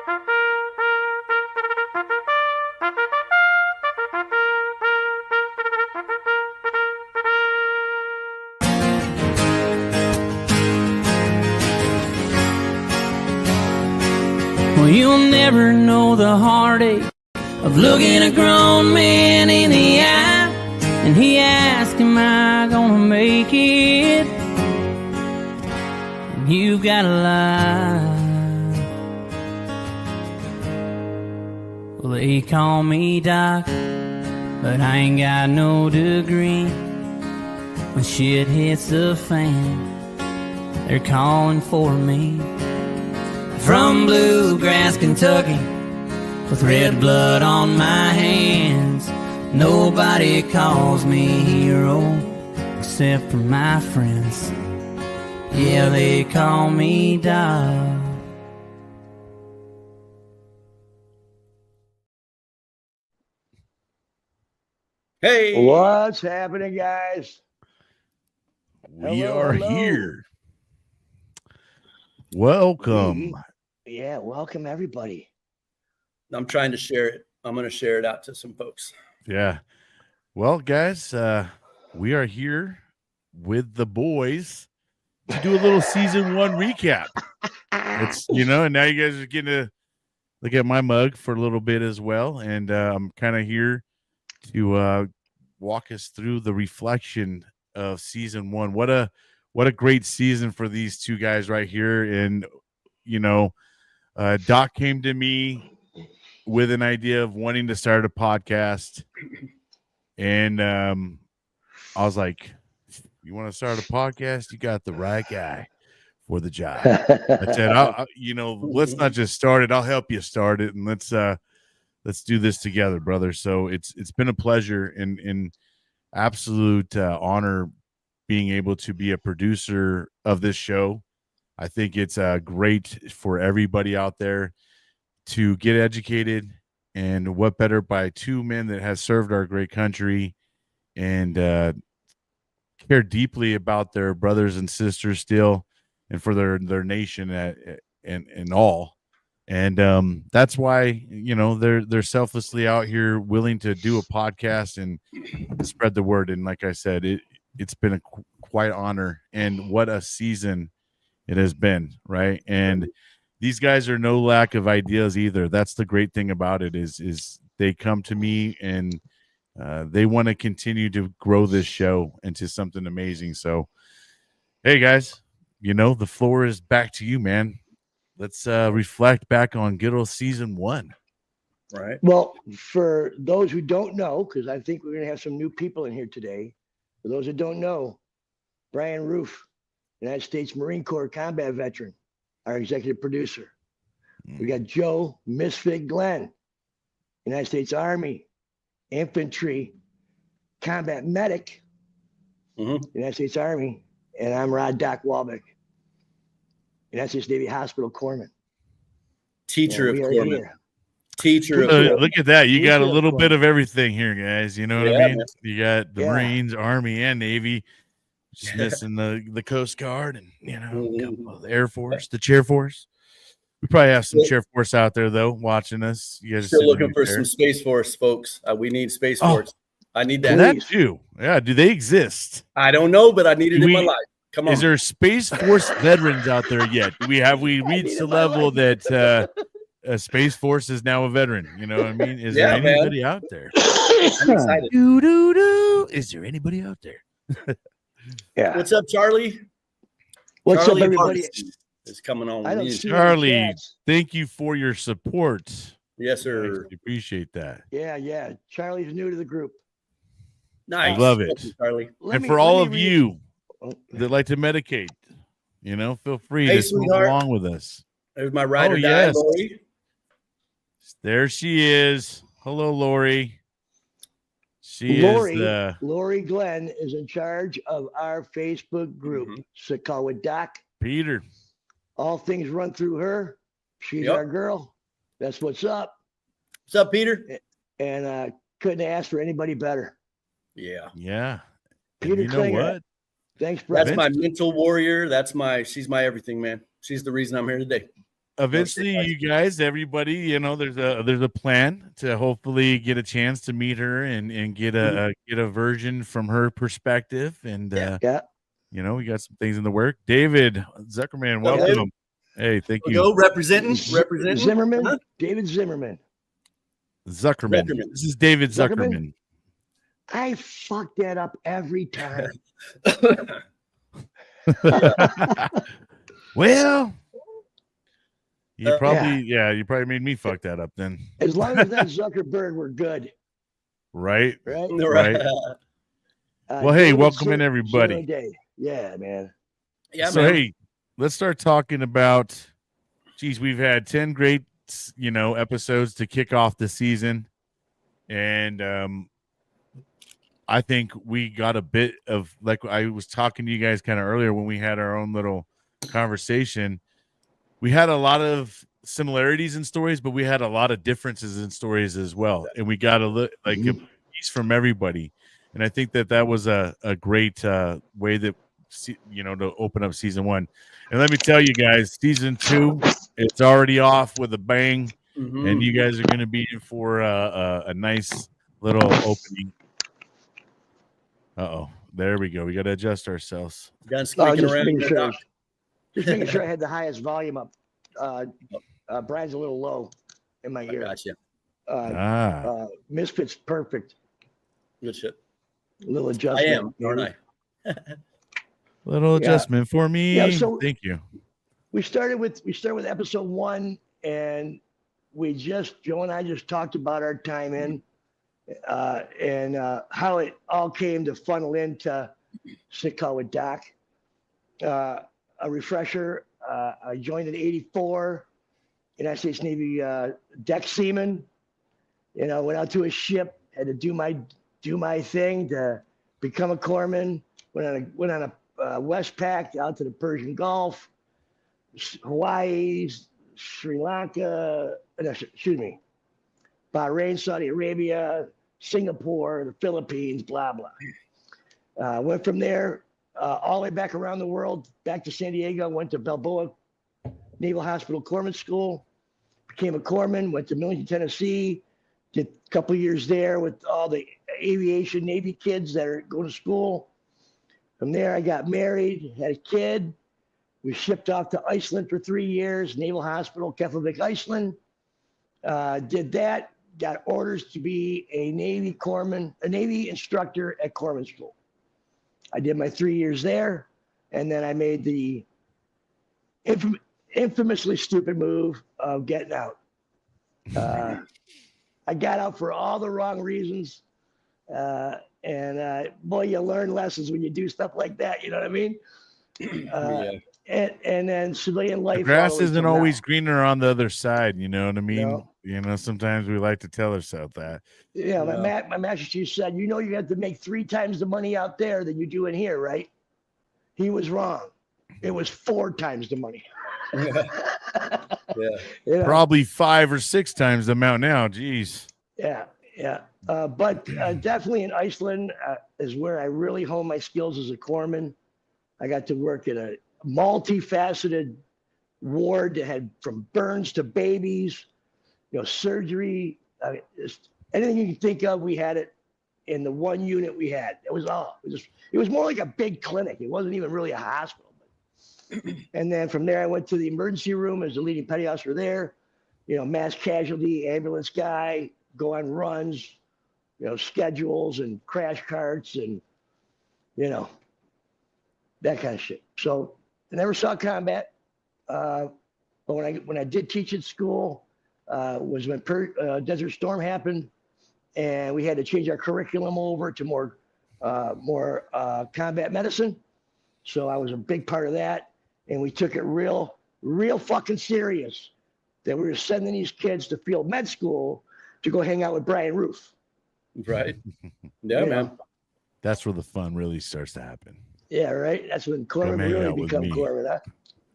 Well, you'll never know the heartache of looking a grown man in the eye, and he asks, am I gonna make it? And you've got to lie. Well, they call me Doc, but I ain't got no degree. When shit hits the fan, they're calling for me. From bluegrass, Kentucky, with red blood on my hands, nobody calls me hero except for my friends. Yeah, they call me Doc. Hey, what's happening, guys? We are here. Welcome. Yeah, welcome everybody. I'm trying to share it. I'm going to share it out to some folks. Yeah. Well, guys, we are here with the boys to do a little season 1 recap. It's, and now you guys are getting to look at my mug for a little bit as well. And I'm kind of here to walk us through the reflection of season 1. What a great season for these two guys right here. And, Doc came to me with an idea of wanting to start a podcast. And I was like, you want to start a podcast? You got the right guy for the job. I said, let's not just start it. I'll help you start it. And let's do this together, brother. So it's been a pleasure and absolute honor being able to be a producer of this show. I think it's great for everybody out there to get educated, and what better by two men that has served our great country and care deeply about their brothers and sisters still, and for their nation and all. And that's why they're selflessly out here willing to do a podcast and spread the word. And like I said, it's been a quite honor, and what a season it has been, right? And these guys are no lack of ideas either. That's the great thing about it is they come to me and they want to continue to grow this show into something amazing. So, hey guys, the floor is back to you, man. Let's reflect back on good old season 1. Right. Well, for those who don't know, because I think we're going to have some new people in here today. For those who don't know, Bryan Roof, United States Marine Corps combat veteran, our executive producer. We got Joe Misfit Glenn, United States Army infantry combat medic, United States Army, and I'm Rod Doc Walbeck, United States Navy Hospital corpsman. Teacher of corpsman. Teacher of look at that. You got a little bit of everything here, guys. You know what I mean? Man. You got the Marines, Army, and Navy. Just missing the Coast Guard and the Air Force, the Chair Force. We probably have some Chair Force out there though watching us. You guys still looking for some Space Force, folks. We need Space Force. I need that. That too. Yeah. Do they exist? I don't know, but I need it in my life. Come on. Is there Space Force veterans out there yet? Have we reached the level that Space Force is now a veteran? You know what I mean? Is there anybody out there? I'm excited. Is there anybody out there? Yeah. What's up, Charlie? What's Charlie up, everybody? Is coming on. I don't see Charlie, thank you for your support. Yes, sir. I appreciate that. Yeah. Charlie's new to the group. Nice. I love it. You, Charlie. And for all of you that like to medicate, feel free to come along with us. There's my ride or die, Lori. There she is. Hello, Lori. Lori Glenn is in charge of our Facebook group. So call with Doc. Peter. All things run through her. She's our girl. That's what's up. What's up, Peter? And couldn't ask for anybody better. Yeah. Peter, you know what? Thanks, brother. That's my mental warrior. She's my everything, man. She's the reason I'm here today. eventually, you guys, everybody, you know, there's a plan to hopefully get a chance to meet her and get a version from her perspective. And you know, we got some things in the work. David Zuckerman, welcome. David. Hey, thank you. Go representing Zimmerman, Huh? David Zimmerman. Zuckerman. This is David Zuckerman. I fuck that up every time. Well, you probably made me fuck that up then. As long as that's Zuckerberg, we're good. Right. Right. Well, hey, welcome in everybody. Yeah, man. Yeah, so man. Hey, let's start talking about. Geez, we've had 10 great, you know, episodes to kick off the season, and I think we got a bit of, like I was talking to you guys kind of earlier when we had our own little conversation. We had a lot of similarities in stories, but we had a lot of differences in stories as well, and we got a piece from everybody. And I think that was a great way that, you know, to open up season 1. And let me tell you guys, season 2, it's already off with a bang, and you guys are going to be in for a nice little opening. There we go. We got to adjust ourselves. Just making sure I had the highest volume up. Brian's a little low in my ear. Gotcha. Misfit's perfect. Good shit. A little adjustment. I am, aren't I? Little adjustment for me. Yeah, so thank you. We started with episode 1, and Joe and I just talked about our time in, and how it all came to funnel into Sitcall with Doc. A refresher. I joined in '84, United States Navy deck seaman. You know, went out to a ship, had to do my thing to become a corpsman. Went on a Westpac out to the Persian Gulf, Hawaii, Sri Lanka, Bahrain, Saudi Arabia, Singapore, the Philippines, blah, blah. Went from there all the way back around the world, back to San Diego, went to Balboa Naval Hospital Corpsman School, became a corpsman, went to Millington, Tennessee, did a couple of years there with all the aviation Navy kids that are going to school. From there, I got married, had a kid. We shipped off to Iceland for 3 years, Naval Hospital, Keflavik, Iceland. Did that, got orders to be a Navy corpsman, a Navy instructor at Corpsman School. I did my 3 years there, and then I made the infamously stupid move of getting out. I got out for all the wrong reasons. And boy, you learn lessons when you do stuff like that. You know what I mean? And then civilian life. The grass isn't always greener on the other side. You know what I mean? No. You know, sometimes we like to tell ourselves that. Yeah, my master chief said, you know, you have to make 3 times the money out there than you do in here, right? He was wrong. It was 4 times the money. You know? Probably 5 or 6 times the amount now. Jeez. Yeah. But definitely in Iceland is where I really honed my skills as a corpsman. I got to work in a multifaceted ward that had from burns to babies, you know, surgery, anything you can think of. We had it in the one unit we had. It was more like a big clinic. It wasn't even really a hospital. And then from there, I went to the emergency room as the leading petty officer there. You know, mass casualty, ambulance guy, go on runs, you know, schedules and crash carts and, you know, that kind of shit. So I never saw combat. But when I did teach at school, was when Desert Storm happened, and we had to change our curriculum over to more combat medicine. So I was a big part of that. And we took it real fucking serious that we were sending these kids to field med school to go hang out with Bryan Roof. Right. Yeah, man. That's where the fun really starts to happen. Yeah, right. That's when corpsmen really become corpsmen, huh?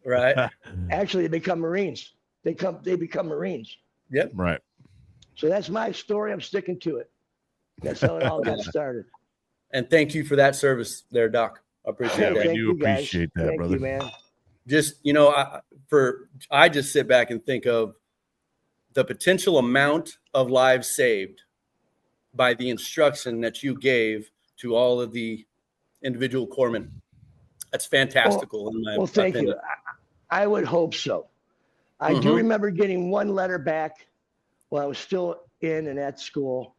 Right. Actually, they become Marines. They become Marines. Yep. Right. So that's my story. I'm sticking to it. That's how it all got started. And thank you for that service there, Doc. I appreciate that. We do appreciate that, thank brother. You, man. just, I just sit back and think of the potential amount of lives saved by the instruction that you gave to all of the individual corpsmen. That's fantastical. Well, thank you. I would hope so. I do remember getting one letter back while I was still in and at school.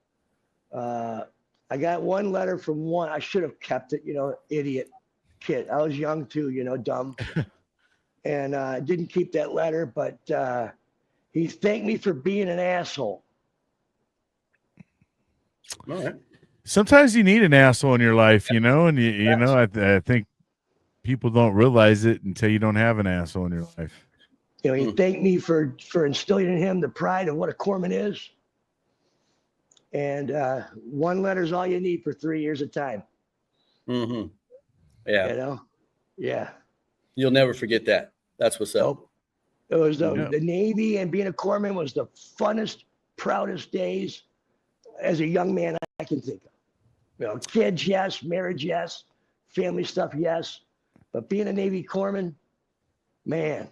I got one letter from one. I should have kept it, idiot kid. I was young too, dumb. And I didn't keep that letter, but he thanked me for being an asshole. All right. Sometimes you need an asshole in your life, and I think people don't realize it until you don't have an asshole in your life. He thanked me for instilling in him the pride of what a corpsman is. And one letter is all you need for 3 years of time. Mm-hmm. Yeah. Yeah. You'll never forget that. That's what's up. Nope. It was the Navy, and being a corpsman was the funnest, proudest days as a young man I can think of. Kids, yes. Marriage, yes. Family stuff, yes. But being a Navy corpsman, man,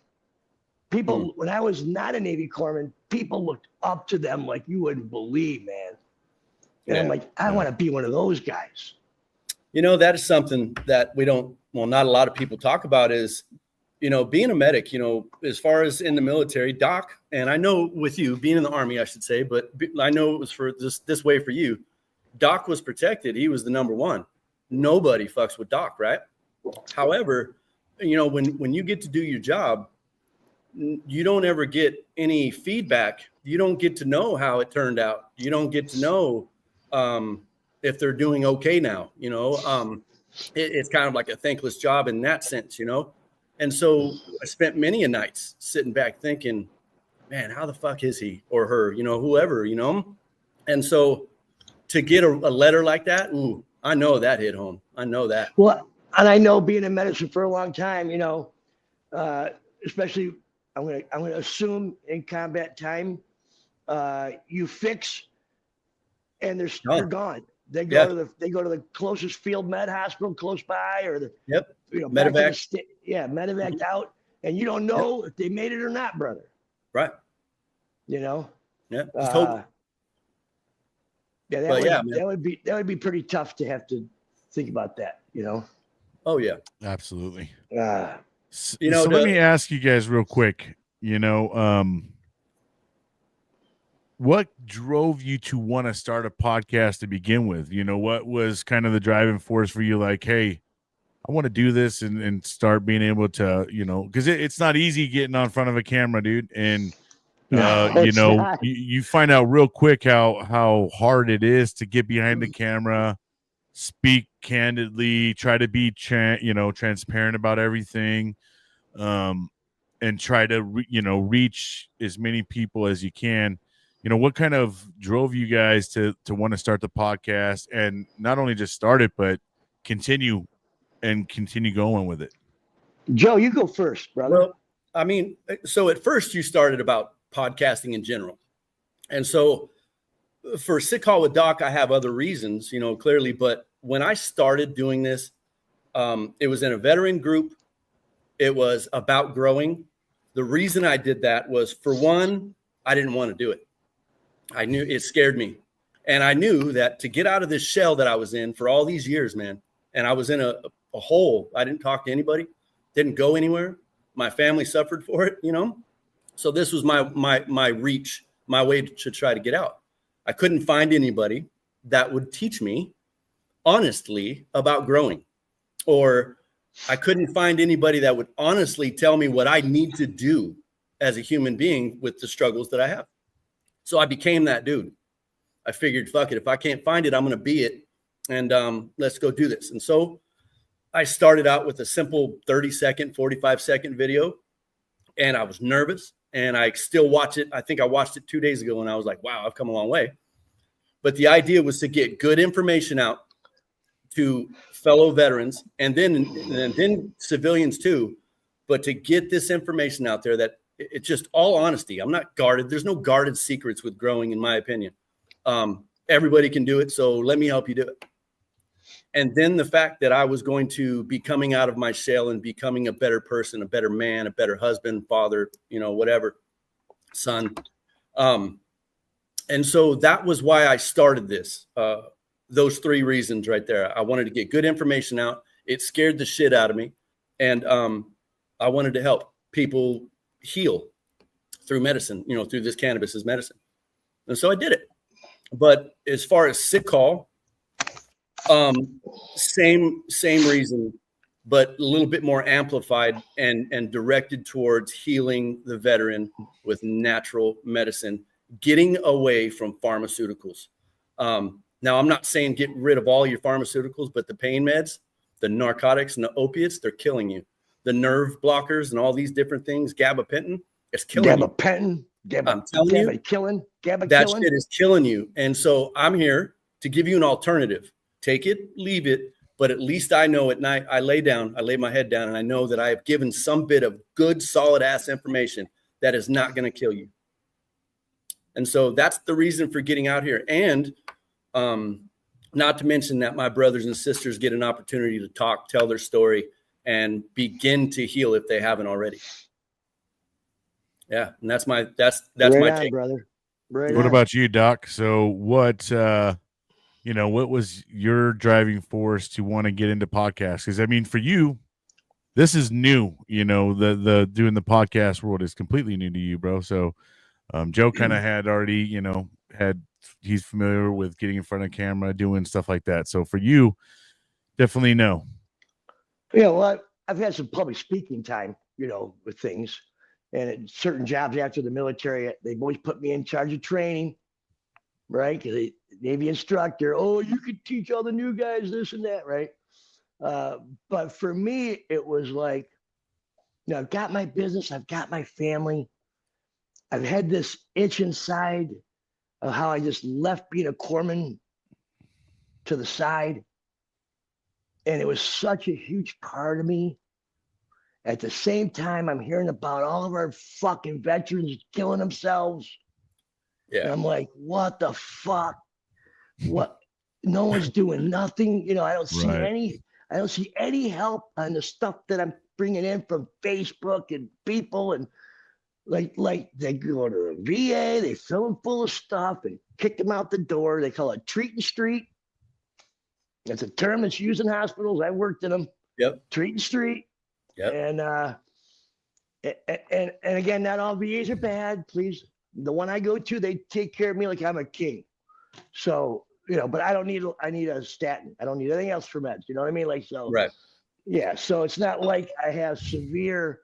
people, when I was not a Navy corpsman, people looked up to them like you wouldn't believe, man. And I'm like, I want to be one of those guys. That is something that not a lot of people talk about is, being a medic, as far as in the military, Doc, and I know with you being in the Army, I should say, but I know it was for this way for you. Doc was protected. He was the number one. Nobody fucks with Doc, right? However, when you get to do your job, you don't ever get any feedback. You don't get to know how it turned out. You don't get to know if they're doing okay now. It's kind of like a thankless job in that sense, And so I spent many a nights sitting back thinking, man, how the fuck is he or her, whoever, And so to get a letter like that, I know that hit home. I know that. Well, and I know being in medicine for a long time, especially I'm gonna assume in combat time, you fix and they're gone. They go to the closest field med hospital close by, or the medevac. Medevac out, and you don't know if they made it or not, brother. Right. Just hope. That would be pretty tough to have to think about that. Oh yeah, absolutely. So let me ask you guys real quick. What drove you to want to start a podcast to begin with? What was kind of the driving force for you? Like, hey, I want to do this and start being able to, because it's not easy getting on front of a camera, dude. And, you find out real quick how hard it is to get behind the camera, speak candidly, try to be, transparent about everything. And try to, reach as many people as you can. What kind of drove you guys to want to start the podcast and not only just start it, but continue going with it? Joe, you go first, brother. Well, I mean, so at first you started about podcasting in general. And so for Sick Call with Doc, I have other reasons, clearly. But when I started doing this, it was in a veteran group. It was about growing. The reason I did that was, for one, I didn't want to do it. I knew it scared me. And I knew that to get out of this shell that I was in for all these years, man, and I was in a hole. I didn't talk to anybody, didn't go anywhere. My family suffered for it, So this was my reach, my way to try to get out. I couldn't find anybody that would teach me honestly about growing, or I couldn't find anybody that would honestly tell me what I need to do as a human being with the struggles that I have. So I became that dude. I figured, fuck it. If I can't find it, I'm going to be it. And let's go do this. And so I started out with a simple 30-second, 45-second video. And I was nervous. And I still watch it. I think I watched it 2 days ago, and I was like, wow, I've come a long way. But the idea was to get good information out to fellow veterans and then civilians too. But to get this information out there, that it's just all honesty. I'm not guarded. There's no guarded secrets with growing, in my opinion. Everybody can do it. So let me help you do it. And then the fact that I was going to be coming out of my shell and becoming a better person, a better man, a better husband, father, whatever, son. And so that was why I started this. Those 3 reasons right there. I wanted to get good information out. It scared the shit out of me. And I wanted to help people heal through medicine, through this cannabis as medicine. And so I did it. But as far as sick call, same reason, but a little bit more amplified and directed towards healing the veteran with natural medicine, getting away from pharmaceuticals. Now, I'm not saying get rid of all your pharmaceuticals, but the pain meds, the narcotics and the opiates, they're killing you. The nerve blockers and all these different things, gabapentin, it's killing you. I'm telling you, that shit is killing you. And so I'm here to give you an alternative. Take it, leave it, but at least I know at night I lay my head down, and I know that I have given some bit of good, solid ass information that is not going to kill you. And so that's the reason for getting out here. And not to mention that my brothers and sisters get an opportunity to talk, tell their story, and begin to heal if they haven't already. Yeah, and that's my take, brother. Right what on. about you, Doc? So what what was your driving force to want to get into podcasts? Because I mean, for you, this is new. The doing the podcast world is completely new to you, bro. So Joe kind of had already, he's familiar with getting in front of camera, doing stuff like that. So for you, definitely no. Yeah, well, I've had some public speaking time, with things, and at certain jobs after the military, they've always put me in charge of training, right? Because Navy instructor, you could teach all the new guys this and that, right? But for me, it was like, I've got my business, I've got my family. I've had this itch inside of how I just left being a corpsman to the side. And it was such a huge part of me. At the same time, I'm hearing about all of our fucking veterans killing themselves. Yeah. And I'm like, what the fuck? What? No one's doing nothing. I don't see any help on the stuff that I'm bringing in from Facebook and people, and like they go to the VA, they fill them full of stuff and kick them out the door. They call it treat and street. It's a term that's used in hospitals. I worked in them. Yep. Treat and street. Yep. And again, not all VAs are bad. Please, the one I go to, they take care of me like I'm a king. So but I need a statin. I don't need anything else for meds. You know what I mean? Right. Yeah. So it's not like I have PTSD.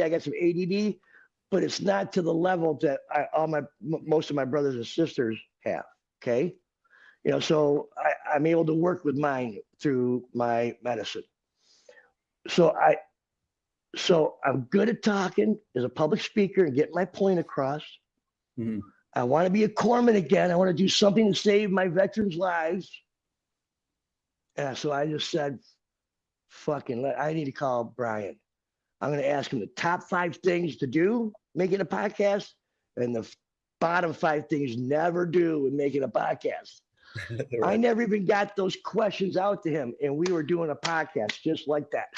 I got some ADD, but it's not to the level that most of my brothers and sisters have. Okay. So I'm able to work with mine through my medicine. So I'm good at talking as a public speaker and getting my point across. Mm-hmm. I want to be a corpsman again. I want to do something to save my veterans' lives. And so I just said, I need to call Bryan. I'm going to ask him the top 5 things to do making a podcast, and the bottom 5 things never do in making a podcast. Right. I never even got those questions out to him, and we were doing a podcast just like that.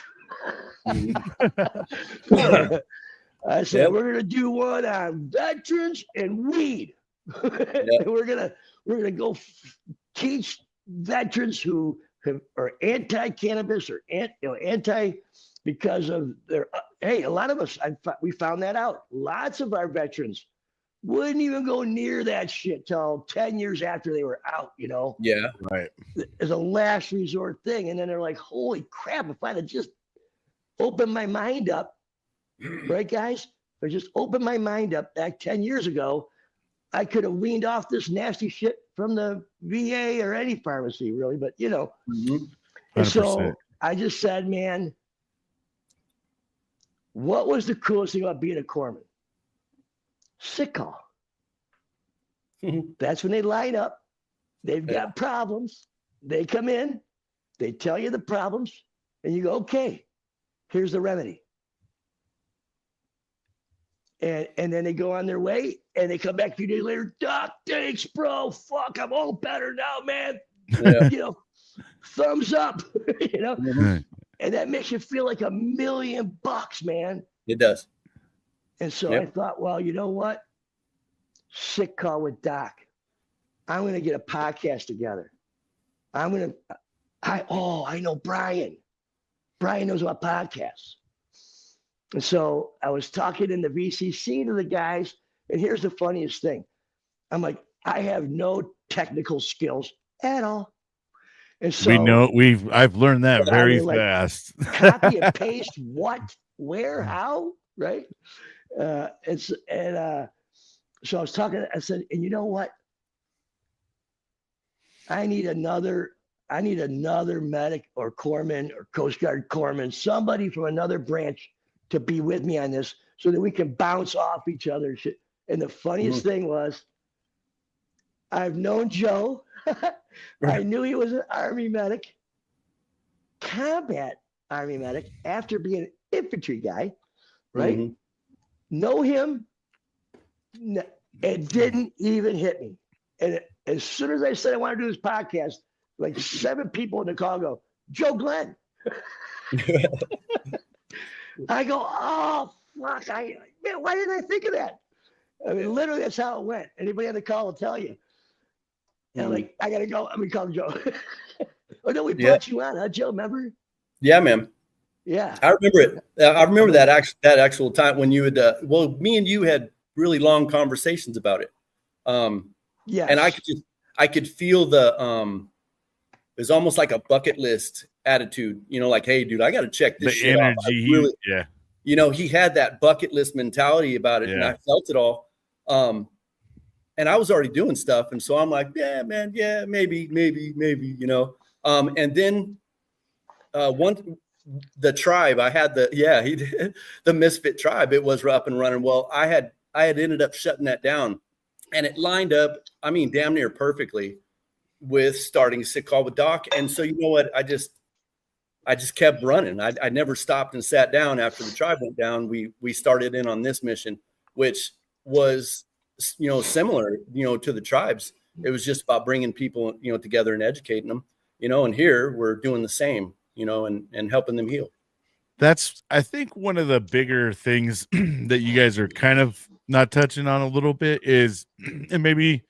I said, We're gonna do one on veterans and weed. Yep. We're gonna go teach veterans who are anti-cannabis or anti because of their. Hey, a lot of us, we found that out. Lots of our veterans wouldn't even go near that shit till 10 years after they were out. Yeah, right. As a last resort thing, and then they're like, "Holy crap! If I'd have just opened my mind up." Right, guys? If I just opened my mind up back 10 years ago, I could have weaned off this nasty shit from the VA or any pharmacy, really. But, Mm-hmm. And so I just said, man, what was the coolest thing about being a corpsman? Sick call. That's when they line up. They've got problems. They come in. They tell you the problems. And you go, okay, here's the remedy. And then they go on their way, and they come back a few days later. Doc, thanks, bro. Fuck, I'm all better now, man. Yeah. thumbs up, Mm-hmm. and that makes you feel like $1 million, man. It does. And so Yep. I thought, well, you know what? Sick Call with Doc. I'm going to get a podcast together. I know Bryan. Bryan knows about podcasts. And so I was talking in the VCC to the guys, and here's the funniest thing. I'm like, I have no technical skills at all. And so I've learned that very fast. Copy and paste what, where, how, right? So I was talking, I said, and you know what? I need another medic or corpsman or Coast Guard corpsman, somebody from another branch to be with me on this so that we can bounce off each other. And the funniest thing was, I've known Joe. I knew he was an Army medic, combat Army medic, after being an infantry guy, right? Mm-hmm. Know him. It didn't even hit me. And as soon as I said I want to do this podcast, like 7 people in the call go, Joe Glenn. I go, oh, fuck. Man, why didn't I think of that? I mean, literally, that's how it went. Anybody on the call will tell you. And I'm like, I got to go. I'm going to call Joe. Oh, no, we brought you on, huh, Joe? Remember? Yeah, man. Yeah. I remember it. I remember that actual time when you had, me and you had really long conversations about it. Yeah. And I could feel it was almost like a bucket list attitude, like, hey, dude, I got to check this shit energy, out. Really, he had that bucket list mentality about it, and I felt it all. And I was already doing stuff, and so I'm like, yeah, man, yeah, maybe, and then the tribe, I had the Misfit tribe. It was up and running. Well, I had ended up shutting that down, and it lined up, I mean, damn near perfectly with starting Sick Call with Doc. And so, you know what? I just kept running. I never stopped and sat down after the tribe went down. We started in on this mission, which was, similar, to the tribes. It was just about bringing people, together and educating them, and here we're doing the same, and helping them heal. That's, I think, one of the bigger things that you guys are kind of not touching on a little bit is, and maybe,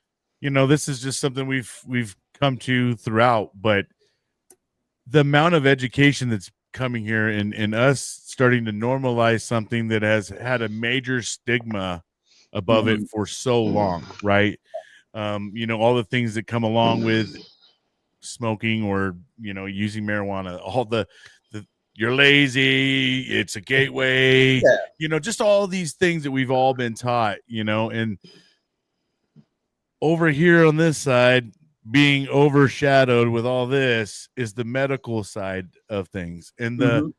this is just something we've come to throughout, but the amount of education that's coming here and us starting to normalize something that has had a major stigma above it for so long, right? All the things that come along with smoking or, using marijuana, all the you're lazy, it's a gateway, just all these things that we've all been taught, and over here on this side, being overshadowed with all this is the medical side of things and the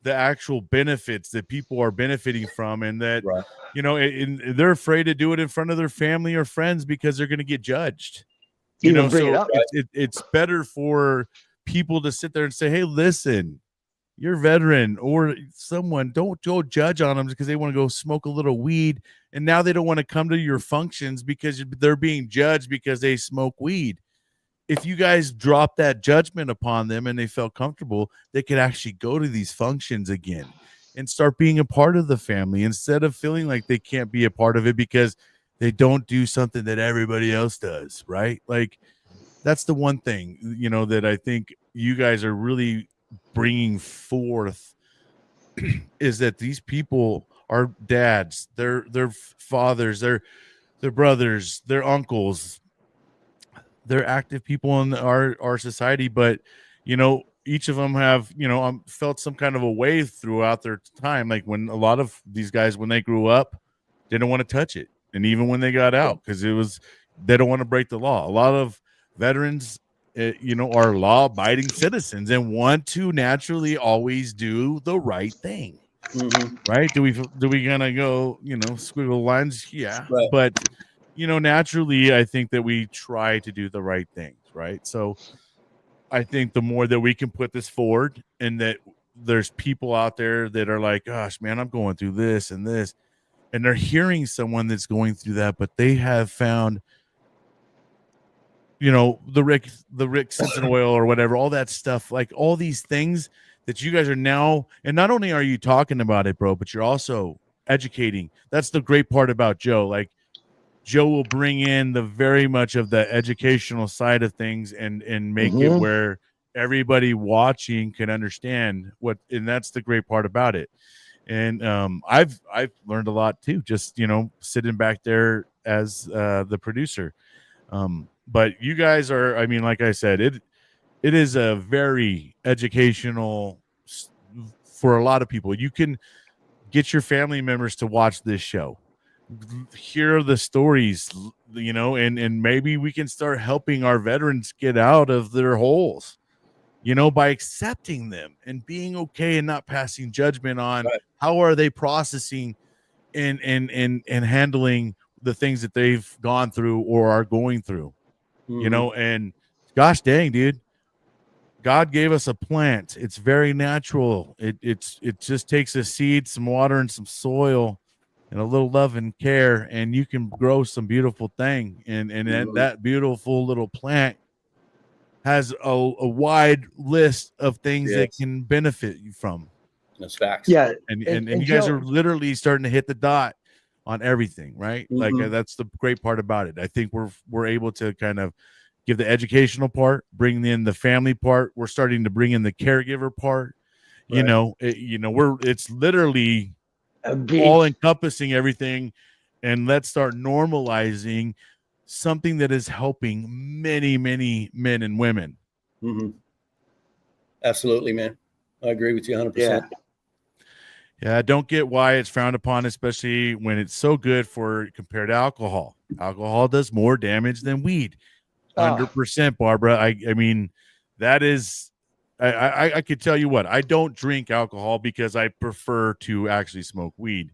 actual benefits that people are benefiting from, and that, and they're afraid to do it in front of their family or friends because they're going to get judged. It's better for people to sit there and say, hey, listen, you're a veteran or someone, don't go judge on them because they want to go smoke a little weed. And now they don't want to come to your functions because they're being judged because they smoke weed. If you guys drop that judgment upon them and they felt comfortable, they could actually go to these functions again and start being a part of the family instead of feeling like they can't be a part of it because they don't do something that everybody else does, right? Like, that's the one thing, that I think you guys are really bringing forth is that these people are dads, their fathers, their brothers, their uncles. They're active people in our society, but each of them have felt some kind of a way throughout their time. Like when a lot of these guys, when they grew up, they didn't want to touch it, and even when they got out, because they don't want to break the law. A lot of veterans, are law-abiding citizens and want to naturally always do the right thing. Right? Do we gonna go squiggle lines? Yeah, right. But naturally, I think that we try to do the right things, right? So I think the more that we can put this forward, and that there's people out there that are like, gosh, man, I'm going through this and this, and they're hearing someone that's going through that, but they have found, the Rick Simpson oil or whatever, all that stuff, like all these things that you guys are now, and not only are you talking about it, bro, but you're also educating. That's the great part about Joe. Like, Joe will bring in the very much of the educational side of things and make it where everybody watching can understand what, and that's the great part about it. And I've learned a lot too, just sitting back there as the producer. But you guys are, I mean, like I said, it is a very educational for a lot of people. You can get your family members to watch this show, hear the stories, and maybe we can start helping our veterans get out of their holes, by accepting them and being okay and not passing judgment on how are they processing and handling the things that they've gone through or are going through, and gosh dang, dude, God gave us a plant. It's very natural. It just takes a seed, some water, and some soil, and a little love and care, and you can grow some beautiful thing. And that beautiful little plant has a wide list of things that can benefit you from. That's facts. Yeah, and you guys are literally starting to hit the dot on everything, right? Like that's the great part about it. I think we're able to kind of give the educational part, bring in the family part. We're starting to bring in the caregiver part. It's literally all encompassing everything, and let's start normalizing something that is helping many, many men and women. Absolutely, man. I agree with you 100%. Yeah, I don't get why it's frowned upon, especially when it's so good for compared to alcohol. Alcohol does more damage than weed. 100%, Barbara. I mean, that is, I could tell you what, I don't drink alcohol because I prefer to actually smoke weed.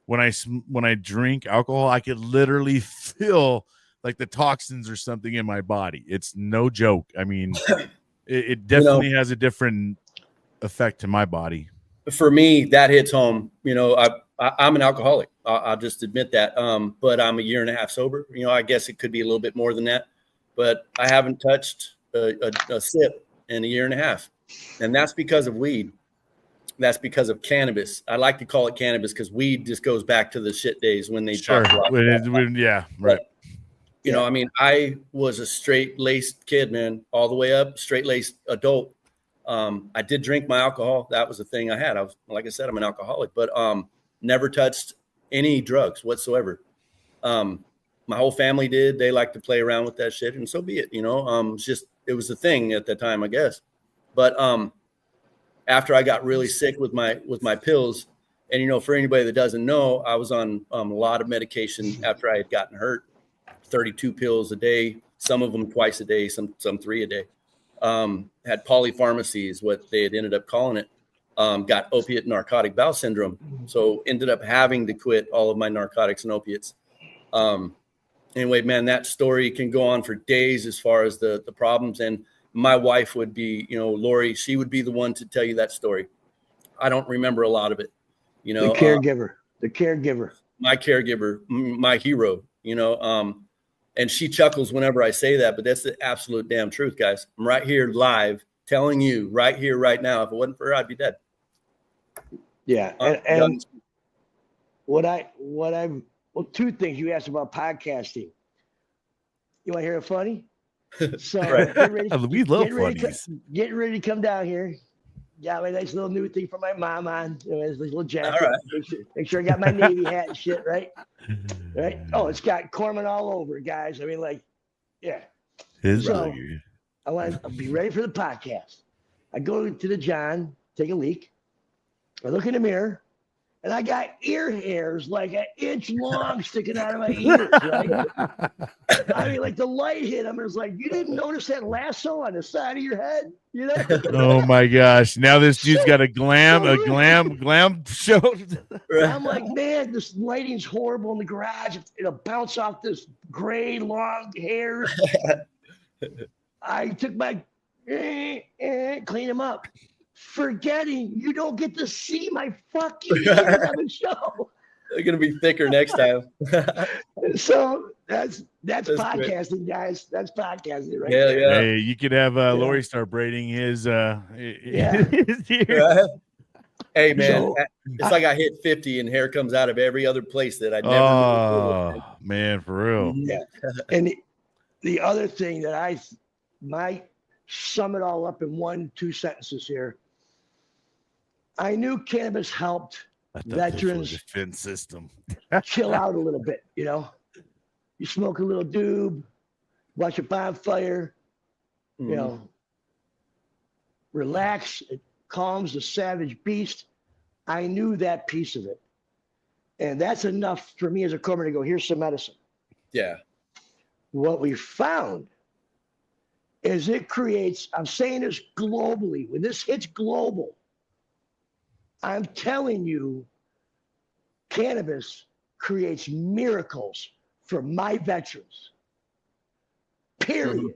When I drink alcohol, I could literally feel like the toxins or something in my body. It's no joke. I mean, it definitely has a different effect to my body. For me, that hits home. I'm an alcoholic. I'll just admit that. But I'm a year and a half sober. I guess it could be a little bit more than that. But I haven't touched a sip in a year and a half. And that's because of weed. That's because of cannabis. I like to call it cannabis because weed just goes back to the shit days when they talk about right. I mean, I was a straight-laced kid, man, all the way up, straight-laced adult. I did drink my alcohol. That was the thing I had. Like I said, I'm an alcoholic, but never touched any drugs whatsoever. My whole family did. They like to play around with that shit, and so be it. It was a thing at the time, I guess. But after I got really sick with my pills, and for anybody that doesn't know, I was on a lot of medication after I had gotten hurt. 32 pills a day, some of them twice a day, some 3 a day. Had polypharmacy is what they had ended up calling it. Got opiate narcotic bowel syndrome, so ended up having to quit all of my narcotics and opiates. Anyway, man, that story can go on for days as far as the problems. And my wife would be, Lori, she would be the one to tell you that story. I don't remember a lot of it. The caregiver, my caregiver, my hero, and she chuckles whenever I say that, but that's the absolute damn truth, guys. I'm right here live telling you right here, right now. If it wasn't for her, I'd be dead. Yeah. And well, two things you asked about podcasting. You want to hear it funny? So we love funnies. Getting ready to come down here. Got my nice little new thing for my mom on. This little jacket. All right. Make sure I got my Navy hat and shit, right? Right? Oh, it's got Corman all over it, guys. I mean, yeah. So I want to be ready for the podcast. I go to the John, take a leak. I look in the mirror, and I got ear hairs like an inch long sticking out of my ears, right? I mean, like the light hit them. It was like, you didn't notice that lasso on the side of your head, Oh my gosh! Now this dude's got a glam show. I'm like, man, this lighting's horrible in the garage. It'll bounce off this gray long hairs. I took my clean them up, forgetting you don't get to see my fucking ears on the show. They're gonna be thicker next time. So that's That's podcasting, guys. That's podcasting right Yeah, there. yeah. Hey, you could have Lori start braiding his Yeah. his ears. Right? Hey man, So, it's like I hit 50 and hair comes out of every other place that I never. Oh man, for real. yeah. And the other thing that I might sum it all up in 1-2 sentences here. I knew cannabis helped I thought this was veterans a defense system. chill out a little bit, you know. You smoke a little doob, watch a bonfire, you know, relax. It calms the savage beast. I knew that piece of it. And that's enough for me as a corpsman to go, here's some medicine. Yeah. What we found is it creates, I'm saying this globally, when this hits global, I'm telling you, cannabis creates miracles for my veterans. Period.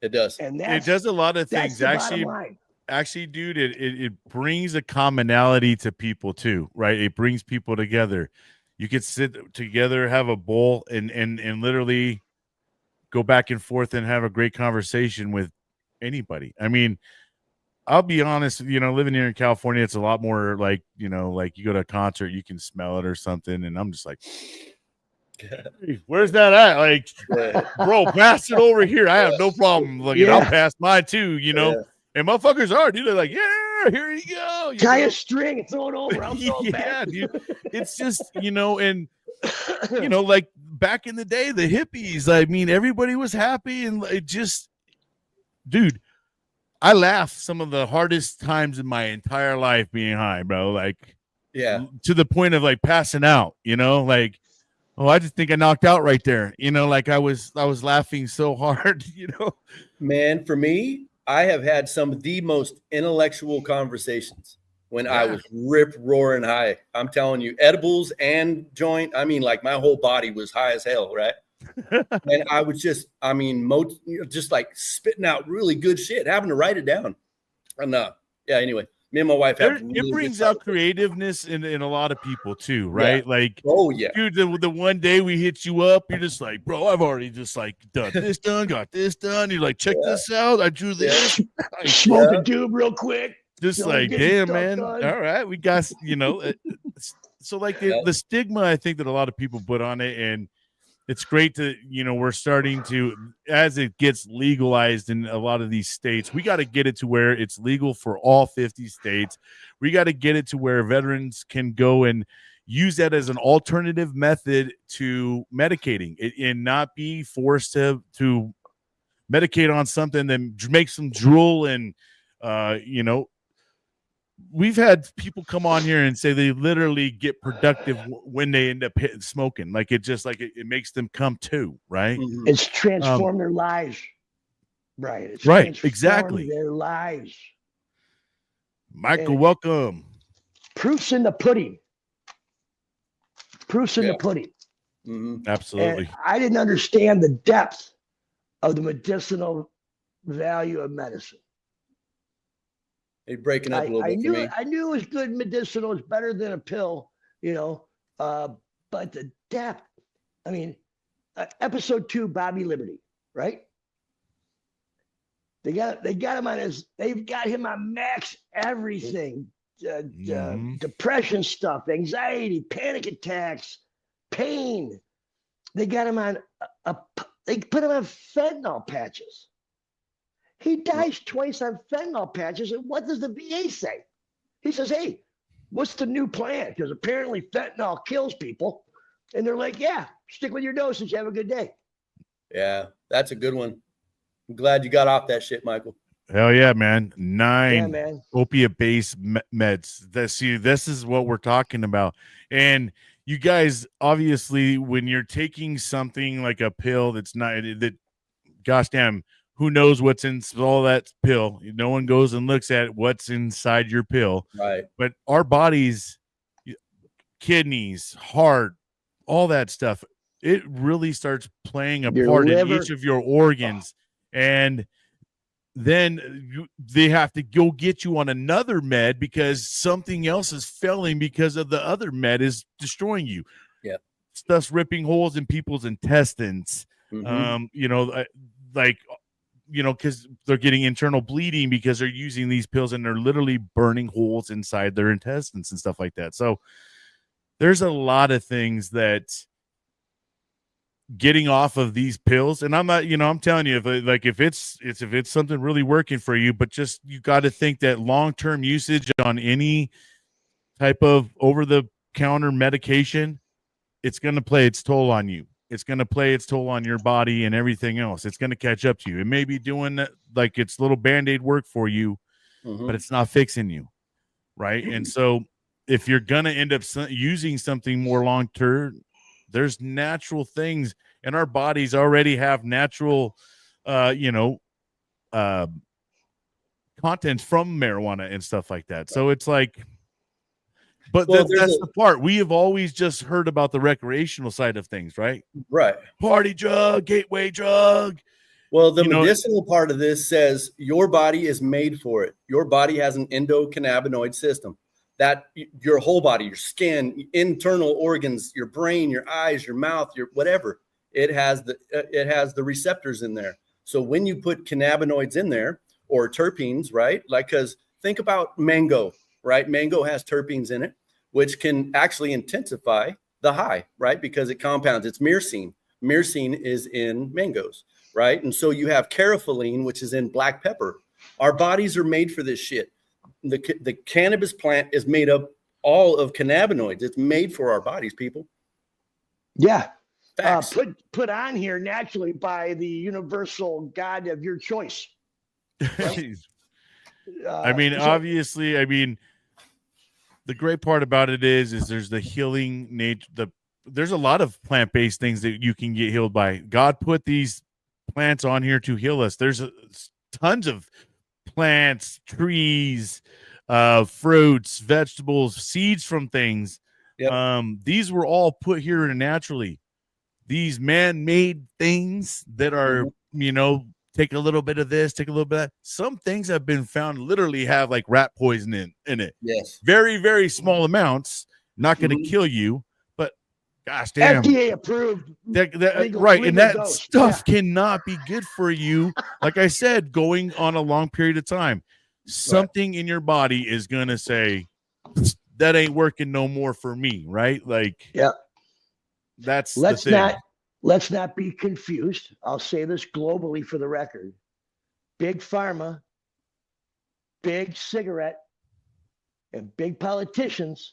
It does. And It does a lot of that's things. the bottom line. Actually, dude, it brings a commonality to people too, right? It brings people together. You could sit together, have a bowl, and literally go back and forth and have a great conversation with anybody. I mean, I'll be honest, you know, living here in California, it's a lot more like, you know, like you go to a concert, you can smell it or something, and I'm just like, hey, where's that at? Like, bro, pass it over here. I have no problem looking. I'll pass mine too, you know. Yeah. And motherfuckers are, dude. They're like, yeah, here you go. Tie a string and throw it over. I'm throwing Yeah, back. dude. It's just, you know, and you know, like back in the day, the hippies, I mean, everybody was happy, and it just, dude, I laughed some of the hardest times in my entire life being high, bro. Like, Yeah. to the point of like passing out, you know, like, oh, I just think I knocked out right there. You know, like I was laughing so hard, you know. Man, for me, I have had some of the most intellectual conversations when I was rip roaring high. I'm telling you, edibles and joint. I mean, like my whole body was high as hell, right? And I was just, I mean, just like spitting out really good shit, having to write it down. And yeah, anyway, me and my wife have really it brings out creativeness in a lot of people too, right? Yeah. Like, oh yeah, dude, the one day we hit you up, you're just like, bro, I've already just like done this done, got this done. You're like, check this out. I drew this. Smoke a doob real quick. Just Don't like, get damn, stuff man. done. All right, we got, you know. So like the stigma, I think that a lot of people put on it, and it's great to, you know, we're starting to, as it gets legalized in a lot of these states, we got to get it to where it's legal for all 50 states. We got to get it to where veterans can go and use that as an alternative method to medicating it, and not be forced to medicate on something that makes them drool. And, you know, we've had people come on here and say they literally get productive when they end up smoking. Like it just like it makes them come to, right? Mm-hmm. It's transformed their lives, Bryan. It's right, transformed exactly. their lives. Michael, And welcome. proof's in the pudding. Proof's in the pudding. Mm-hmm. Absolutely. And I didn't understand the depth of the medicinal value of medicine. They're breaking up a little bit for me. I knew it was good medicinal. It's better than a pill, you know. But the depth. I mean, episode 2, Bobby Liberty, right? They've got him on max everything. Depression stuff, anxiety, panic attacks, pain. They got him on they put him on fentanyl patches. He dies twice on fentanyl patches. And what does the VA say? He says, hey, what's the new plan? Because apparently fentanyl kills people. And they're like, yeah, stick with your dosage. Have a good day. Yeah, that's a good one. I'm glad you got off that shit, Michael. Hell yeah, man. 9 man. opiate-based meds. This is what we're talking about. And you guys, obviously, when you're taking something like a pill that's not, that, gosh damn, who knows what's in all that pill? No one goes and looks at what's inside your pill. Right. But our bodies, kidneys, heart, all that stuff, it really starts playing a part in each of your organs. And then they have to go get you on another med because something else is failing because of the other med is destroying you. Yeah. Stuff's ripping holes in people's intestines. Like, because they're getting internal bleeding because they're using these pills and they're literally burning holes inside their intestines and stuff like that. So there's a lot of things that getting off of these pills, and I'm not, I'm telling you, if it's something really working for you, but just, you got to think that long-term usage on any type of over-the-counter medication, it's going to play its toll on you. It's going to play its toll on your body and everything else. It's going to catch up to you. It may be doing that, like it's little Band-Aid work for you, but it's not fixing you. Right. And so if you're going to end up using something more long-term, there's natural things, and our bodies already have natural, contents from marijuana and stuff like that. So it's like, but that's the part. We have always just heard about the recreational side of things, right? Right. Party drug, gateway drug. Well, the medicinal part of this says your body is made for it. Your body has an endocannabinoid system that your whole body, your skin, internal organs, your brain, your eyes, your mouth, your whatever, it has the receptors in there. So when you put cannabinoids in there or terpenes, right? Like, because think about mango, right? Mango has terpenes in it, which can actually intensify the high, right? Because it compounds. It's myrcene. Myrcene is in mangoes, right? And so you have carotene, which is in black pepper. Our bodies are made for this shit. The cannabis plant is made up all of cannabinoids. It's made for our bodies, people. Yeah. Put on here naturally by the universal God of your choice. Right? Obviously, the great part about it is there's the healing nature. There's a lot of plant-based things that you can get healed by. God put these plants on here to heal us. There's tons of plants, trees, fruits, vegetables, seeds from things. Yep. These were all put here naturally. These man-made things that are, take a little bit of this, take a little bit of that. Some things have been found literally have like rat poison in it. Yes. Very, very small amounts, not going to kill you, but gosh damn. FDA approved. Right. And that stuff cannot be good for you. Like I said, going on a long period of time, something in your body is going to say, that ain't working no more for me. Right. Like, yeah. That's let's not be confused. I'll say this globally for the record. Big pharma, big cigarette, and big politicians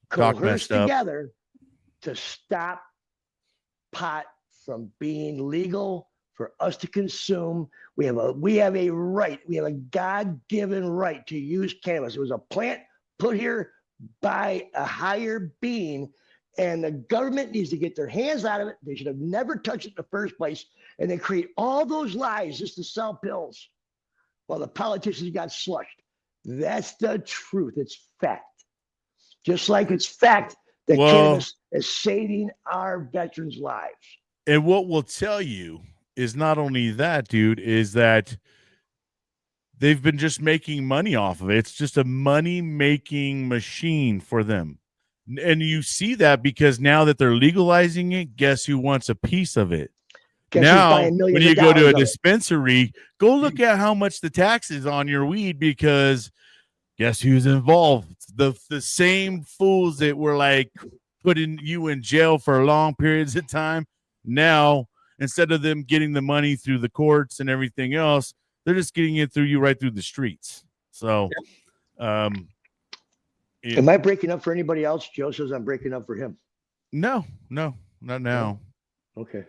coerce together to stop pot from being legal for us to consume. We have a right. We have a God-given right to use cannabis. It was a plant put here by a higher being. And the government needs to get their hands out of it. They should have never touched it in the first place. And they create all those lies just to sell pills while the politicians got slushed. That's the truth. It's fact. Just like it's fact that cannabis is saving our veterans' lives. And what we'll tell you is not only that, dude, is that they've been just making money off of it. It's just a money-making machine for them. And you see that because now that they're legalizing it, guess who wants a piece of it? Now, when you go to a dispensary, go look at how much the tax is on your weed, because guess who's involved? The same fools that were like putting you in jail for long periods of time. Now, instead of them getting the money through the courts and everything else, they're just getting it through you right through the streets. So, am I breaking up for anybody else? Joe says I'm breaking up for him. No, not now. Okay.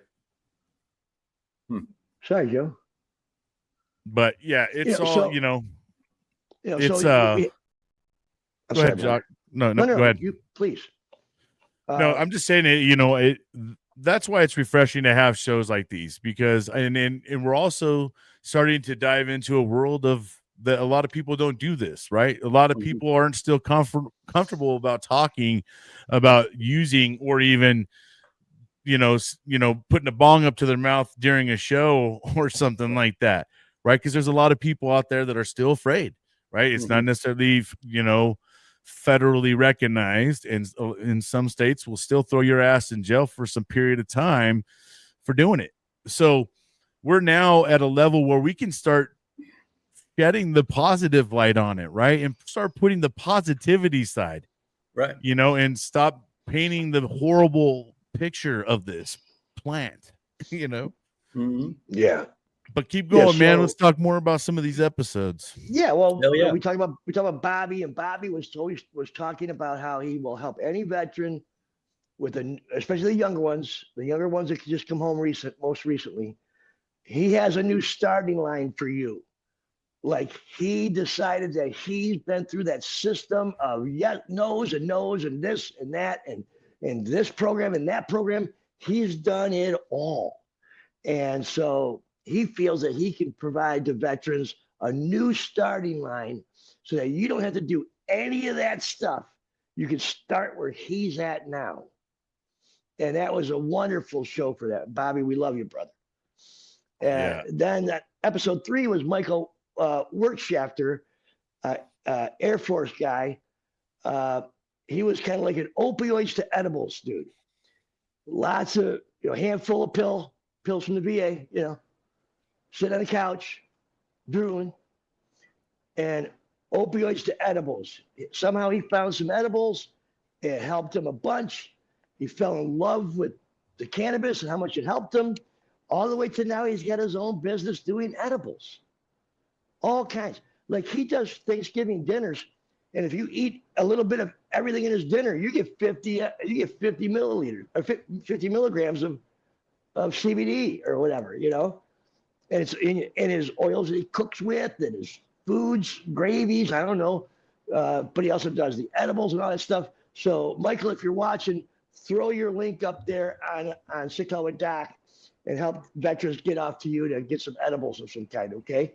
Sorry, Joe. But yeah, it's all, it's go ahead, Jock. No, go ahead. You please. No, I'm just saying it, that's why it's refreshing to have shows like these, because and we're also starting to dive into a world of that a lot of people don't do this, right? A lot of people aren't still comfortable about talking about using or even, putting a bong up to their mouth during a show or something like that. right? Because there's a lot of people out there that are still afraid, right? It's not necessarily, federally recognized, and in some states will still throw your ass in jail for some period of time for doing it. So we're now at a level where we can start shedding the positive light on it, right? And start putting the positivity side, right. And stop painting the horrible picture of this plant, Yeah. But keep going, Yeah, man. so- Let's talk more about some of these episodes. Yeah, well, Hell yeah. we talk about Bobby, and Bobby was talking about how he will help any veteran especially the younger ones that just come home most recently. He has a new starting line for you. Like, he decided that he's been through that system of no's and this and that and this program and that program. He's done it all. And so he feels that he can provide to veterans a new starting line so that you don't have to do any of that stuff. You can start where he's at now. And that was a wonderful show for that. Bobby, we love you, brother. Yeah. Then episode 3 was Michael Werkschafter, Air Force guy. He was kind of like an opioids to edibles dude. Lots of, handful of pills from the VA, sit on the couch, drooling, and opioids to edibles. Somehow he found some edibles. It helped him a bunch. He fell in love with the cannabis and how much it helped him, all the way to now he's got his own business doing edibles. All kinds. Like, he does Thanksgiving dinners, and if you eat a little bit of everything in his dinner, you get 50 milliliters or 50 milligrams of CBD or whatever, and it's in his oils that he cooks with, and his foods, gravies, I don't know, but he also does the edibles and all that stuff. So, Michael, if you're watching, throw your link up there on Sick Call with Doc and help veterans get off to you to get some edibles of some kind, okay?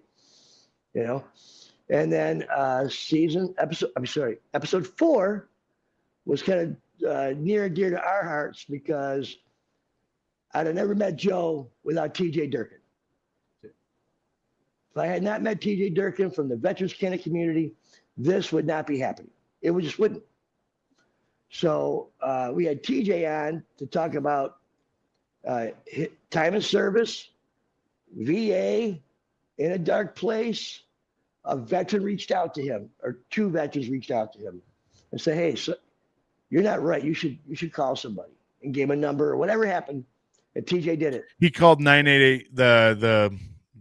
And then episode 4 was kind of near and dear to our hearts because I'd have never met Joe without TJ Durkin. If I had not met TJ Durkin from the Veterans Canada community, this would not be happening. It just wouldn't. So we had TJ on to talk about time of service, VA, in a dark place. A veteran reached out to him, or 2 veterans reached out to him and said, "Hey, so you're not right. You should call somebody," and gave him a number or whatever happened. And TJ did it. He called 988 the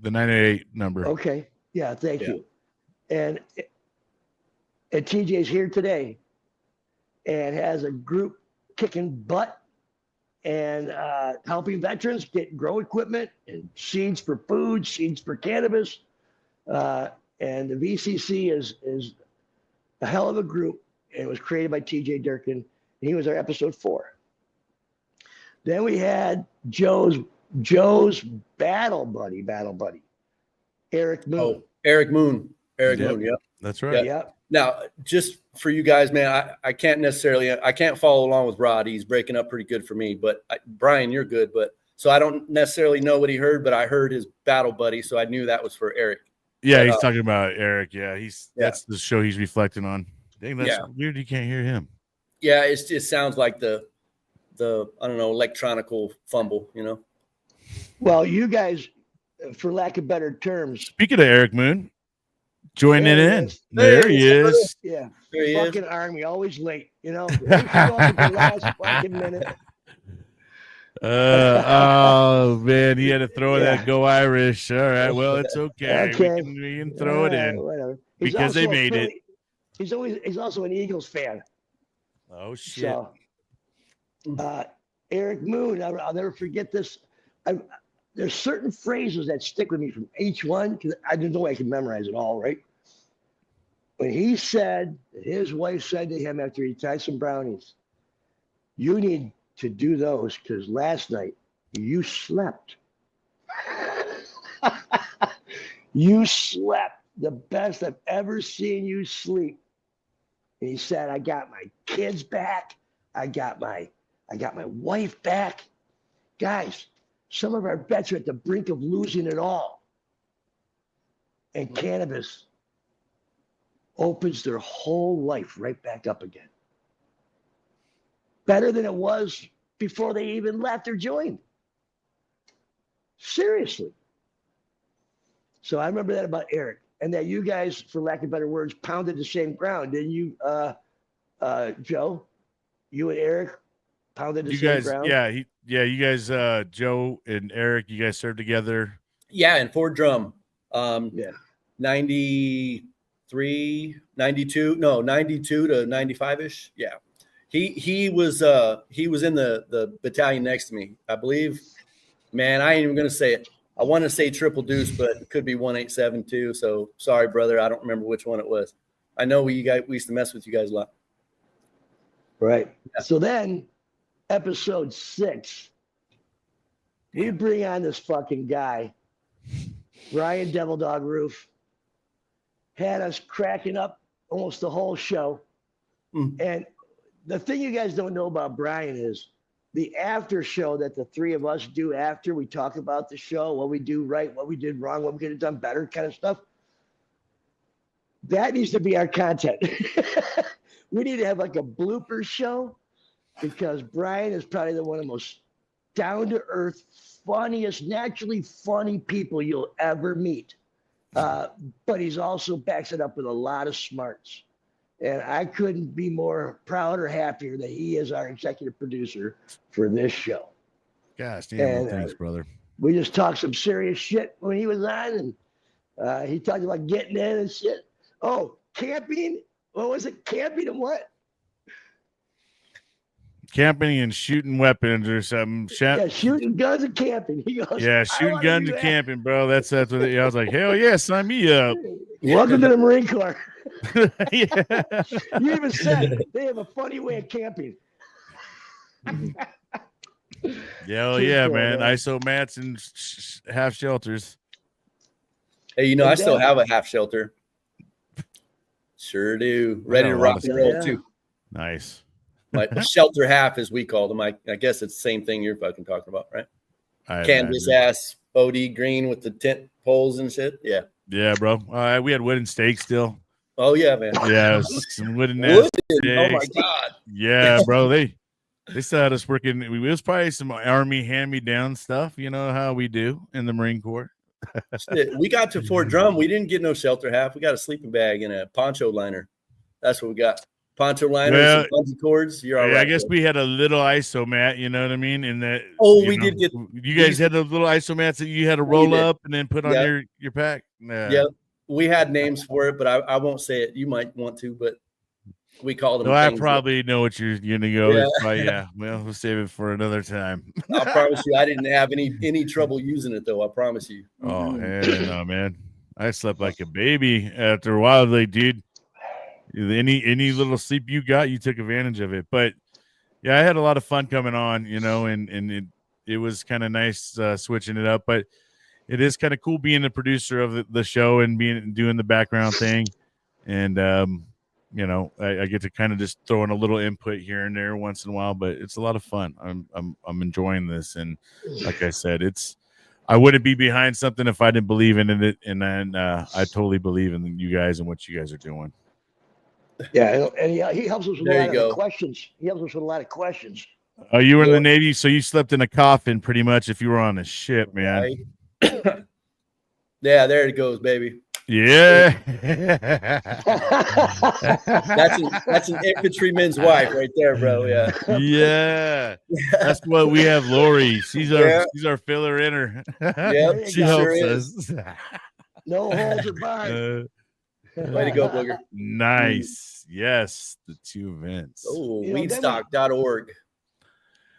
988 number. Okay. Yeah. Thank you. And TJ's here today and has a group kicking butt and helping veterans grow equipment and seeds for food, seeds for cannabis. And the VCC is a hell of a group, and it was created by TJ Durkin. He was our episode 4. Then we had Joe's battle buddy, Eric Moon. Oh, Eric Moon. Yep. Moon, yeah. That's right. Yeah. Now, just for you guys, man, I can't follow along with Rod. He's breaking up pretty good for me, but Bryan, you're good. But so I don't necessarily know what he heard, but I heard his battle buddy, so I knew that was for Eric. Yeah, he's talking about Eric. Yeah, that's the show he's reflecting on. Dang, that's weird. You can't hear him. Yeah, it sounds like the I don't know, electronical fumble, Well, you guys, for lack of better terms. Speaking of Eric Moon, joining in. There he is. Yeah. There he fucking is. army, always late, They show up at the last fucking minute. Oh man, he had to throw that "Go Irish." All right, well, it's okay. We can throw it in whatever. because they made it. He's also an Eagles fan. Oh shit! So, Eric Moon, I'll never forget this. There's certain phrases that stick with me from each one because there's no way I can memorize it all, right? When he said, his wife said to him after he tied some brownies, "You need to do those because last night you slept." You slept the best I've ever seen you sleep. And he said, "I got my kids back. I got my wife back." Guys, some of our vets are at the brink of losing it all. and cannabis opens their whole life right back up again. Better than it was before they even left or joined. Seriously. So I remember that about Eric, and that you guys, for lack of better words, pounded the same ground, didn't you, Joe? You and Eric pounded the same ground. You guys, Joe and Eric, you guys served together. Yeah, in Ford Drum. Yeah. 92 to 95 ish. Yeah. He was in the battalion next to me, I believe. Man, I ain't even gonna say it. I want to say triple deuce, but it could be 1872. So sorry, brother. I don't remember which one it was. I know we used to mess with you guys a lot. Right. Yeah. So then, episode 6, we bring on this fucking guy, Bryan Devil Dog Roof, had us cracking up almost the whole show. And the thing you guys don't know about Bryan is the after show that the three of us do after we talk about the show, what we do right, what we did wrong, what we could have done better, kind of stuff. That needs to be our content. We need to have like a blooper show, because Bryan is probably one of the most down-to-earth, funniest, naturally funny people you'll ever meet. But he's also backs it up with a lot of smarts. And I couldn't be more proud or happier that he is our executive producer for this show. Gosh, damn, thanks, brother. We just talked some serious shit when he was on, and he talked about getting in and shit. Oh, camping? What was it? Camping and what? Camping and shooting weapons or something. Yeah, shooting guns and camping. He goes, yeah, shooting guns and camping, bro. That's what I was like, hell yeah, sign me up. Welcome to the Marine Corps. Yeah. You even said they have a funny way of camping. Yeah, man. ISO mats and half shelters. Hey, I still have a half shelter. Sure do. Ready to rock and roll too. Nice. My shelter half, as we call them. I guess it's the same thing you're fucking talking about, right? Canvas ass OD green with the tent poles and shit. Yeah. Yeah, bro. We had wooden stakes still. Oh yeah, man. Yeah, some wooden stakes. Oh my god. Yeah, bro. They still had us working. It was probably some Army hand-me-down stuff. You know how we do in the Marine Corps. Shit, we got to Fort Drum. We didn't get no shelter half. We got a sleeping bag and a poncho liner. That's what we got. Poncho liner, some bungee cords. You're all right. I guess we had a little ISO mat. You know what I mean? And that. We did get. You guys had the little ISO mats that you had to roll up and then put on your pack. Yeah, we had names for it, but I won't say it. You might want to, but we called them. No, I probably know what you're gonna go. Yeah. Well, we'll save it for another time. I promise you, I didn't have any trouble using it though. I promise you. Oh no, man! I slept like a baby after a while. Like, dude, any little sleep you got, you took advantage of it. But yeah, I had a lot of fun coming on, and it was kind of nice switching it up. But it is kind of cool being the producer of the show and doing the background thing, and I get to kind of just throw in a little input here and there once in a while, but it's a lot of fun. I'm enjoying this, and like I said, I wouldn't be behind something if I didn't believe in it, and then I totally believe in you guys and what you guys are doing. Yeah, and he helps us with a lot of questions. He helps us with a lot of questions. Oh, you were in the Navy, so you slept in a coffin pretty much if you were on a ship, man. Right. Yeah, there it goes, baby. Yeah. that's an infantryman's wife right there, bro. Yeah. Yeah. That's what we have Lori. She's our filler inner. Yeah, she helps us. No holds or barred. Way to go, Booger. Nice. Yes, the two events. Oh, weedstock.org.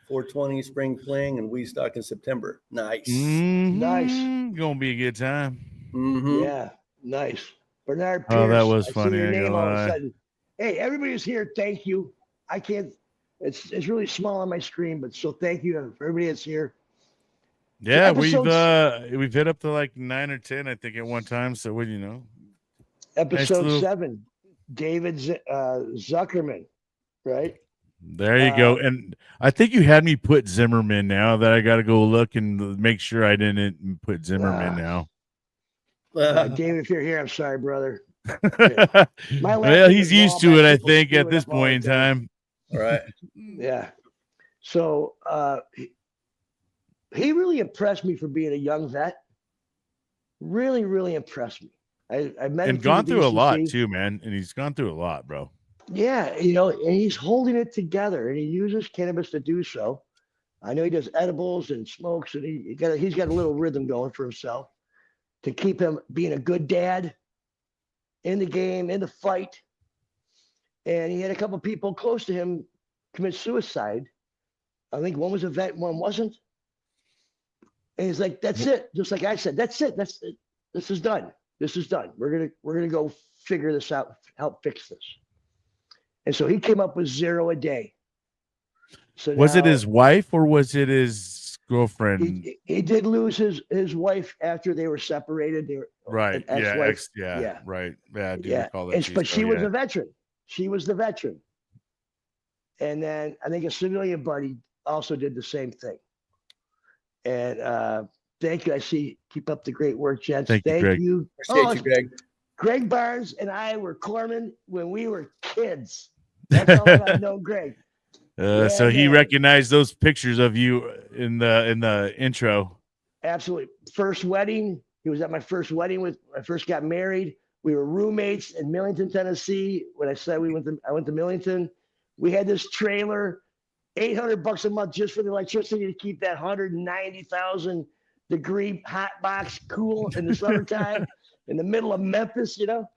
420 spring fling and weedstock in September. Nice. Mm-hmm. Nice. Gonna be a good time. Mm-hmm. Yeah. Nice. Bernard Pierce. Oh, that was funny. Your name all of a sudden. Hey, everybody who's here, thank you. I can't, it's really small on my screen, but so thank you for everybody that's here. Yeah, we've hit up to like 9 or 10, I think, at one time. So what do you know? Episode 7, David Zuckerman, right? There you go. And I think you had me put Zimmerman now that I got to go look and make sure I didn't put Zimmerman now. David, if you're here, I'm sorry, brother. My last Well, name he's is used Law, to but it, I people think, screw at it this up all the point in time. All right. Yeah. So he really impressed me for being a young vet. Really, really impressed me. I met him And gone through a lot VCC. too, man. And he's gone through a lot, bro. Yeah, you know, and he's holding it together, and he uses cannabis to do so. I know he does edibles and smokes, and he's got a little rhythm going for himself to keep him being a good dad in the game, in the fight. And he had a couple people close to him commit suicide. I think one was a vet, one wasn't. And he's like, "That's it." Just like I said, "That's it. That's it. This is done. This is done. We're gonna go figure this out. Help fix this." And so he came up with 0 a day. So Was it now his wife or was it his girlfriend? he did lose his wife after they were separated. They were Right. an Yeah. ex-wife. Yeah. Right. Yeah. I do Yeah. recall that. But she was yeah. a veteran. She was the veteran. And then I think a civilian buddy also did the same thing. And thank you. I see. Keep up the great work, gents. Thank you, Greg. you. Appreciate you, Greg. Greg Barnes and I were corpsmen when we were kids. That's how long I've known Greg. So he man. recognized those pictures of you in the intro. Absolutely. First wedding. He was at my first wedding when I first got married. We were roommates in Millington, Tennessee. When I said I went to Millington. We had this trailer, $800 a month just for the electricity to keep that 190,000 degree hot box cool in the summertime in the middle of Memphis, you know?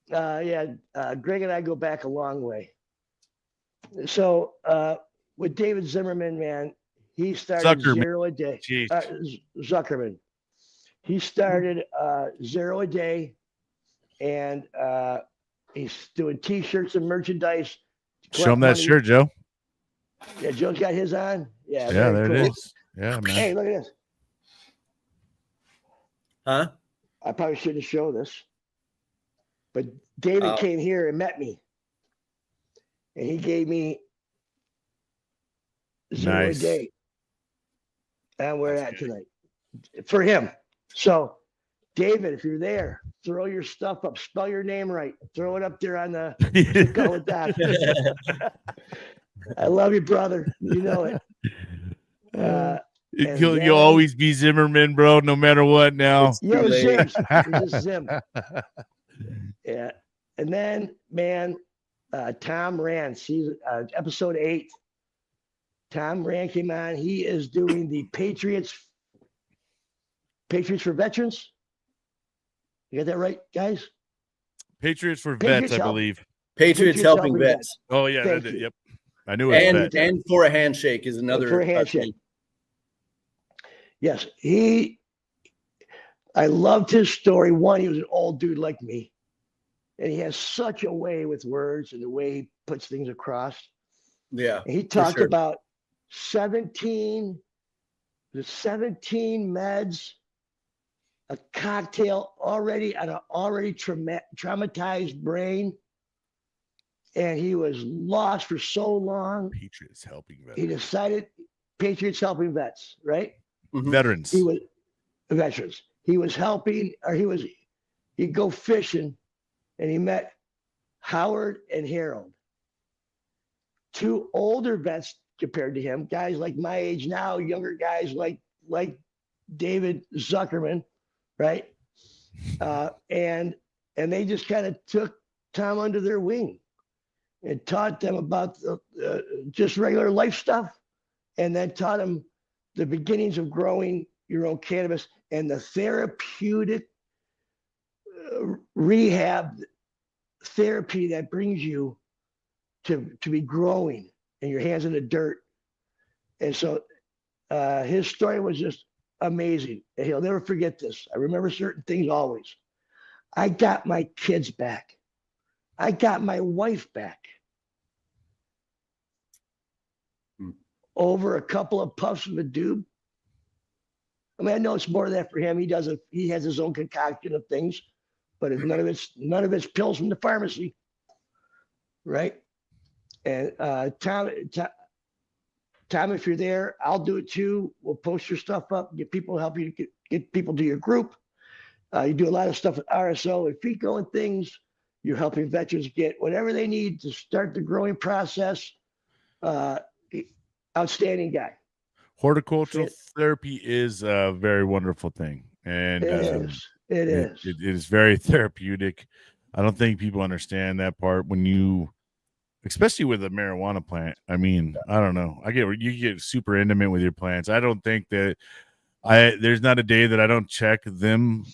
Greg and I go back a long way. So with David Zimmerman, man, he started Zuckerman. 0 a day. Jeez. Zuckerman. He started 0 a day, and he's doing T-shirts and merchandise. Show him that shirt, Joe. Yeah, Joe's got his on. Yeah, Yeah, there cool. it is. Yeah, man. Hey, look at this. Huh? I probably shouldn't show this, but David came here and met me, and he gave me 0 a day. And we're at tonight for him. So, David, if you're there, throw your stuff up. Spell your name right. Throw it up there on the. Go with that. I love you, brother. You know it. You'll always be Zimmerman, bro, no matter what now. Yo, Zims. Just Zim. Yeah. And then, man, Tom Rance. He's episode 8. Tom Rand came on. He is doing the Patriots for Veterans. You got that right, guys? Patriots for Vets, I believe. Patriots helping vets. Oh, yeah. Yep. I knew it. And for a handshake is another. For a handshake. Yes. I loved his story. One, he was an old dude like me. And he has such a way with words and the way he puts things across. Yeah. And he talked about 17 meds, a cocktail already on an already traumatized brain. And he was lost for so long. Patriots helping vets. He decided Patriots helping vets, right? Mm-hmm. Veterans. He was veterans. He was helping, or he'd go fishing, and he met Howard and Harold, 2 older vets compared to him, guys like my age now, younger guys like David Zuckerman, right? And they just kind of took Tom under their wing and taught them about just regular life stuff, and then taught them the beginnings of growing your own cannabis and the therapeutic rehab therapy that brings you to be growing and your hands in the dirt. And so his story was just amazing. And he'll never forget this. I remember certain things always. I got my kids back. I got my wife back. Over a couple of puffs of a doob. I mean, I know it's more than that for him. He has his own concoction of things, but none of it's pills from the pharmacy, right? And Tom, if you're there, I'll do it too. We'll post your stuff up, get people help you get people to your group. You do a lot of stuff with RSO and FECO and things. You're helping veterans get whatever they need to start the growing process. Outstanding guy. Horticultural therapy is a very wonderful thing, and It is. it is very therapeutic. I don't think people understand that part when you, especially with a marijuana plant. I mean, I don't know. You get super intimate with your plants. I don't think that there's not a day that I don't check them.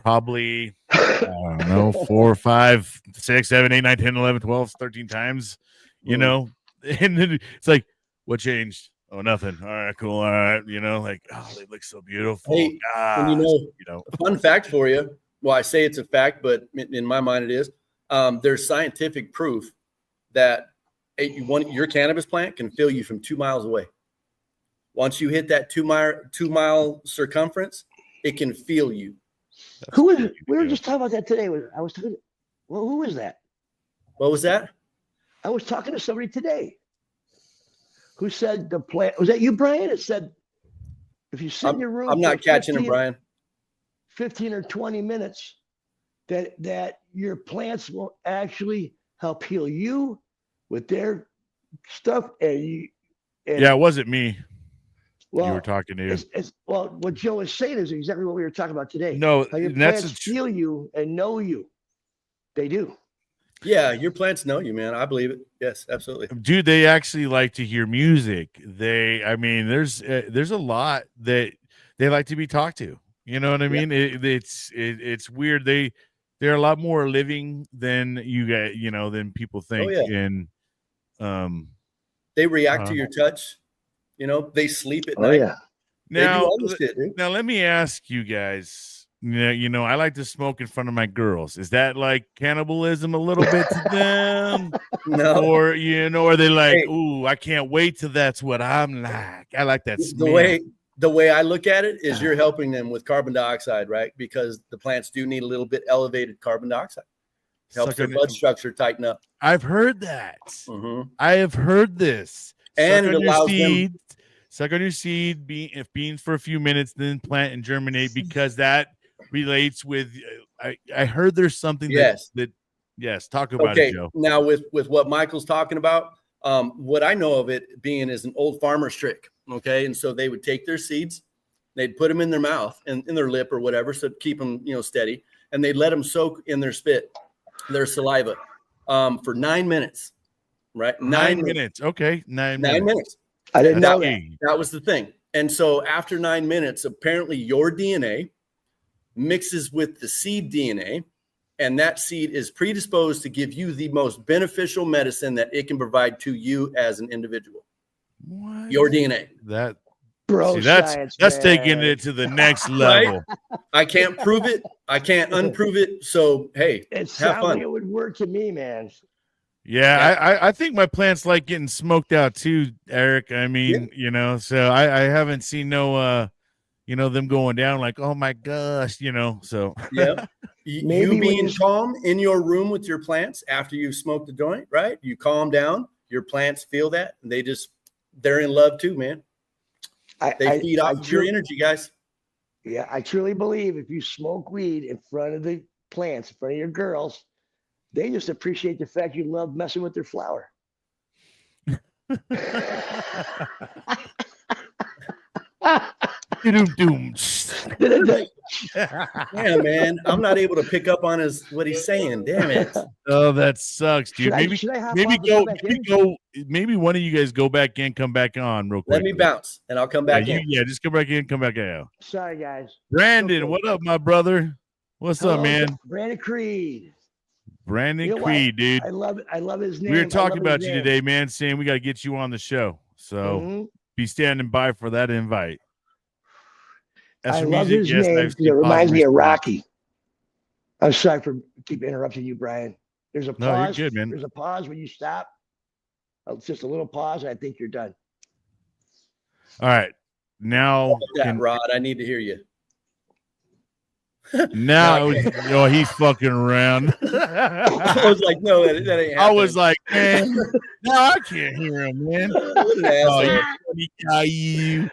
Probably, I don't know, 4, 5, 6, 7, 8, 9, 10, 11, 12, 13 times, you know, and then it's like, what changed? Oh, nothing. All right, cool. All right. You know, like, oh, they look so beautiful. Hey, and a fun fact for you. Well, I say it's a fact, but in my mind it is. There's scientific proof that your cannabis plant can fill you from 2 miles away. Once you hit that 2 mile circumference, it can feel you. Who is it? We were just talking about that today. Well, who was that? What was that? I was talking to somebody today who said the plant, was that you, Bryan? It said, if you sit in your room, I'm not catching him, Bryan. 15 or 20 minutes, that your plants will actually help heal you with their stuff. And it wasn't me. Well, you were talking to. Well, what Joe is saying is exactly what we were talking about today. No, how your plants feel you and know you. They do. Yeah, your plants know you, man. I believe it. Yes, absolutely. Dude, they actually like to hear music. There's a lot that they like to be talked to. You know what I mean? It's weird. They're a lot more living than than people think. Oh, yeah. And they react to your touch. You know, they sleep at night. Yeah. Now let me ask you guys. I like to smoke in front of my girls. Is that like cannibalism a little bit to them? No. Or are they like, ooh, I can't wait till that's what I'm like. I like that smell. The way I look at it is you're helping them with carbon dioxide, right? Because the plants do need a little bit elevated carbon dioxide. Helps their blood structure tighten up. I've heard that. Mm-hmm. I have heard this. And it allows them. Suck on your seed, beans for a few minutes, then plant and germinate, because that relates with. I heard there's something that talk about it, Joe. Now with what Michael's talking about, what I know of it being is an old farmer's trick. Okay, and so they would take their seeds, they'd put them in their mouth and in their lip or whatever, so to keep them steady, and they'd let them soak in their spit, their saliva, for 9 minutes. Right, 9 minutes. Okay, 9 minutes. I didn't know that. That was the thing. And so after 9 minutes, apparently your DNA mixes with the seed DNA, and that seed is predisposed to give you the most beneficial medicine that it can provide to you as an individual. What? Your DNA. That, bro, that's taking it to the next level. Right? I can't prove it. I can't unprove it. So hey, have fun. It would work to me, man. Yeah, I think my plants like getting smoked out too, Eric. I mean, so I haven't seen no them going down like, oh my gosh, so yeah. You being calm in your room with your plants after you've smoked the joint, right? You calm down, your plants feel that, and they're in love too, man. They feed off of your energy, guys. Yeah, I truly believe if you smoke weed in front of the plants, in front of your girls, they just appreciate the fact you love messing with their flower. Yeah, man. I'm not able to pick up on what he's saying. Damn it. Oh, that sucks, dude. Maybe one of you guys go back in, come back on real quick. Let me bounce and I'll come back in. Yeah, just come back in, come back out. Sorry, guys. Brandon, what up, my brother? What's up, man? Brandon Creed. Brandon Creed, dude. I love it. I love his name. We were talking about you today, man, saying we got to get you on the show. So be standing by for that invite. I love his name because it reminds me of Rocky. I'm sorry for keep interrupting you, Bryan. There's a pause. No, you're good, man. There's a pause when you stop. It's just a little pause. And I think you're done. All right. Now, Rod, I need to hear you. Now, he's fucking around. I was like, no, that ain't happening. I was like, man, no, I can't hear him, man. What an Oh, asshole. you funny guy, you.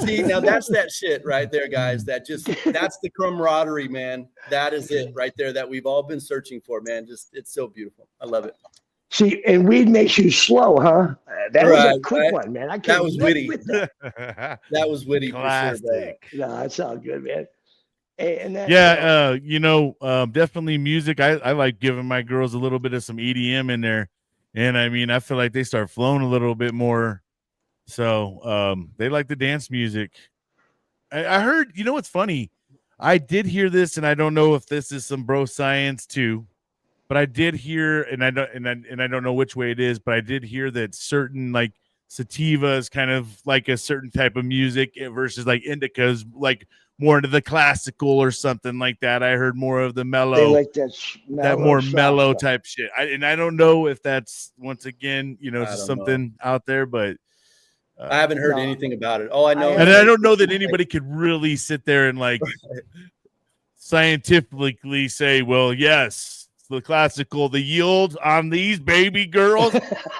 See, now that's that shit right there, guys. That's the camaraderie, man. That is it right there that we've all been searching for, man. It's so beautiful. I love it. See, and weed makes you slow, huh? That was a quick one, man. That was witty. With that. That was witty Classic. for sure, bro. No, that's all good, man. Hey, and that, definitely music. I like giving my girls a little bit of some EDM in there, and I mean, I feel like they start flowing a little bit more. So they like the dance music. I heard, what's funny? I did hear this, and I don't know if this is some bro science too. But I did hear, and I don't know which way it is, but I did hear that certain like sativa is kind of like a certain type of music versus like indica is like more into the classical or something like that. I heard more of the mellow, they like that more mellow type shit. I don't know if that's once again, just something out there, but I haven't heard anything about it. All I know, and I don't know that anybody could really sit there and like scientifically say, well, yes. The classical, the yield on these baby girls,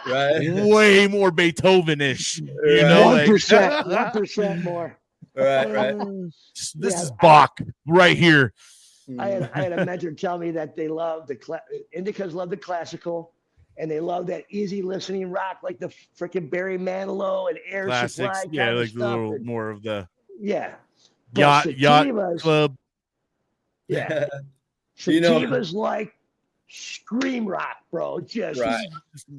right? Way more Beethoven-ish, 1% more. Right. This is Bach right here. I had a mentor tell me that they love indicas love the classical, and they love that easy listening rock like the freaking Barry Manilow and Air Classics, Supply. like a little more of the yacht club. Yeah, sativas like scream rock, bro. Just right.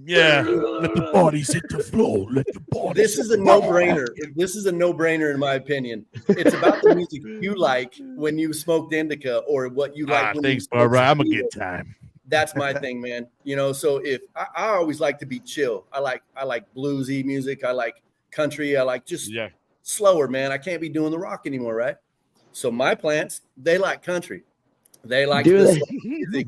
Yeah. Let the bodies hit the floor. Let the bodies. This is a no-brainer. This is a no-brainer in my opinion. It's about the music you like when you smoked indica or what you like. When thanks, you Barbara. I'm a good time. That's my thing, man. So if I always like to be chill. I like bluesy music. I like country. I like just slower, man. I can't be doing the rock anymore, right? So my plants, they like country. They like this music.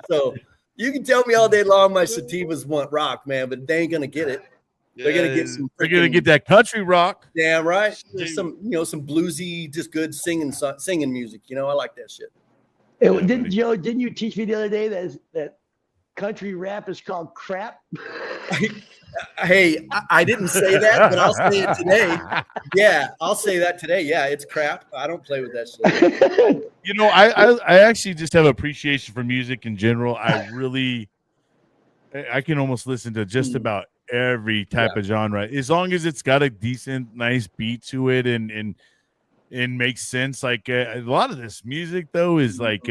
So you can tell me all day long my sativas want rock, man, but they ain't gonna get it. They're gonna get some. They're gonna get that country rock. Damn right. There's some, some bluesy, just good singing music. I like that shit. Didn't you teach me the other day that country rap is called crap? Hey, I didn't say that, but I'll say it today. Yeah, I'll say that today. Yeah, it's crap. I don't play with that shit. I actually just have appreciation for music in general. I can almost listen to just about every type of genre as long as it's got a decent, nice beat to it and makes sense. Like a lot of this music though is like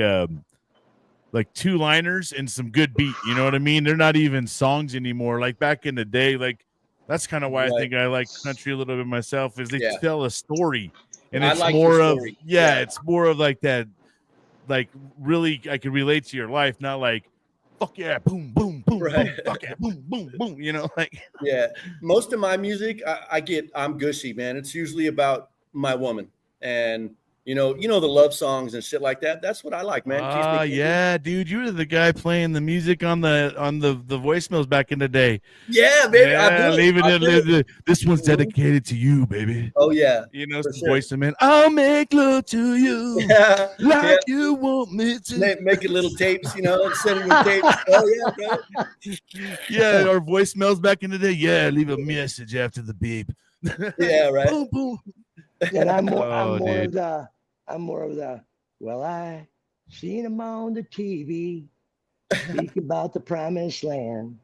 two-liners and some good beat. You know what I mean? They're not even songs anymore. Like back in the day, like that's kind of why I think I like country a little bit myself. Is they tell a story, and it's more of it's more of like that. Like really, I can relate to your life, not like fuck yeah, boom, boom, boom, boom, fuck yeah, boom, boom, boom. Most of my music, I'm gushy, man. It's usually about my woman, and the love songs and shit like that. That's what I like, man. Yeah, dude, you were the guy playing the music on the voicemails back in the day. Yeah, baby. Yeah, this one's dedicated to you, baby. Oh yeah, voice them in. I'll make love to you, you want me to. Making little tapes, sending them tapes. Oh yeah, bro. Yeah, our voicemails back in the day. Yeah, leave a message after the beep. Yeah, right. Boom, boom. And I'm more of the well, I seen him on the TV speak about the promised land.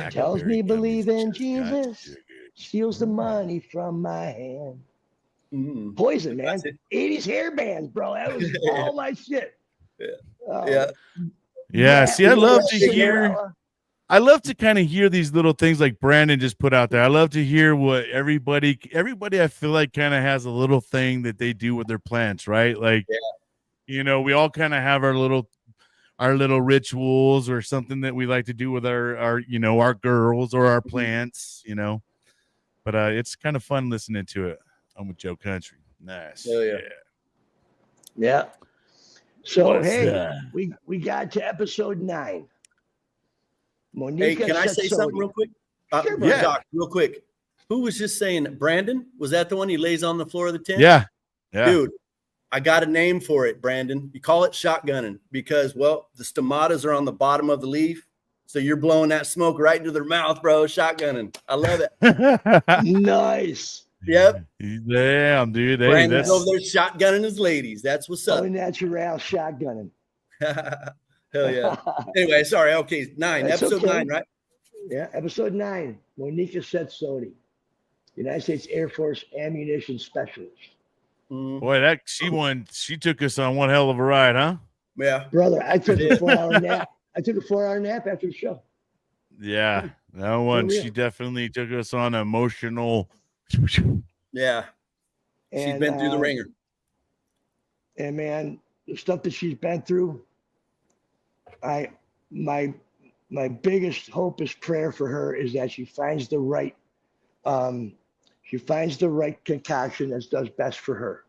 Tells me believe in Jesus, steals the money from my hand. Poison, man. 80s hair bands, bro. That was all my shit. Yeah. See, I love to hear. I love to kind of hear these little things like Brandon just put out there. I love to hear what everybody I feel like kind of has a little thing that they do with their plants, right? Like, we all kind of have our little rituals or something that we like to do with our girls or our plants, but it's kind of fun listening to it. I'm with Joe Country. Nice. Oh, yeah. So, we got to episode 9. Monica, hey, can I say something real quick? Sure, Doc, real quick. Who was just saying, Brandon? Was that the one he lays on the floor of the tent? Yeah. Dude, I got a name for it, Brandon. You call it shotgunning because, well, the stomatas are on the bottom of the leaf. So you're blowing that smoke right into their mouth, bro. Shotgunning. I love it. Nice. Yep. Damn, dude. Hey, Brandon's over that's there shotgunning his ladies. That's what's up. Au natural shotgunning. Hell yeah. Anyway, sorry. Okay, 9. That's Episode okay. 9, right? Yeah, episode 9. Monica Setsodi, United States Air Force ammunition specialist. boy, she took us on one hell of a ride, huh? Yeah. Brother, I took a 4-hour nap. I took a 4-hour nap after the show. Yeah, that one. real. She definitely took us on an emotional. Yeah. She's And, been through the ringer. And man, the stuff that she's been through, my biggest hope is prayer for her is that she finds the right concoction that does best for her.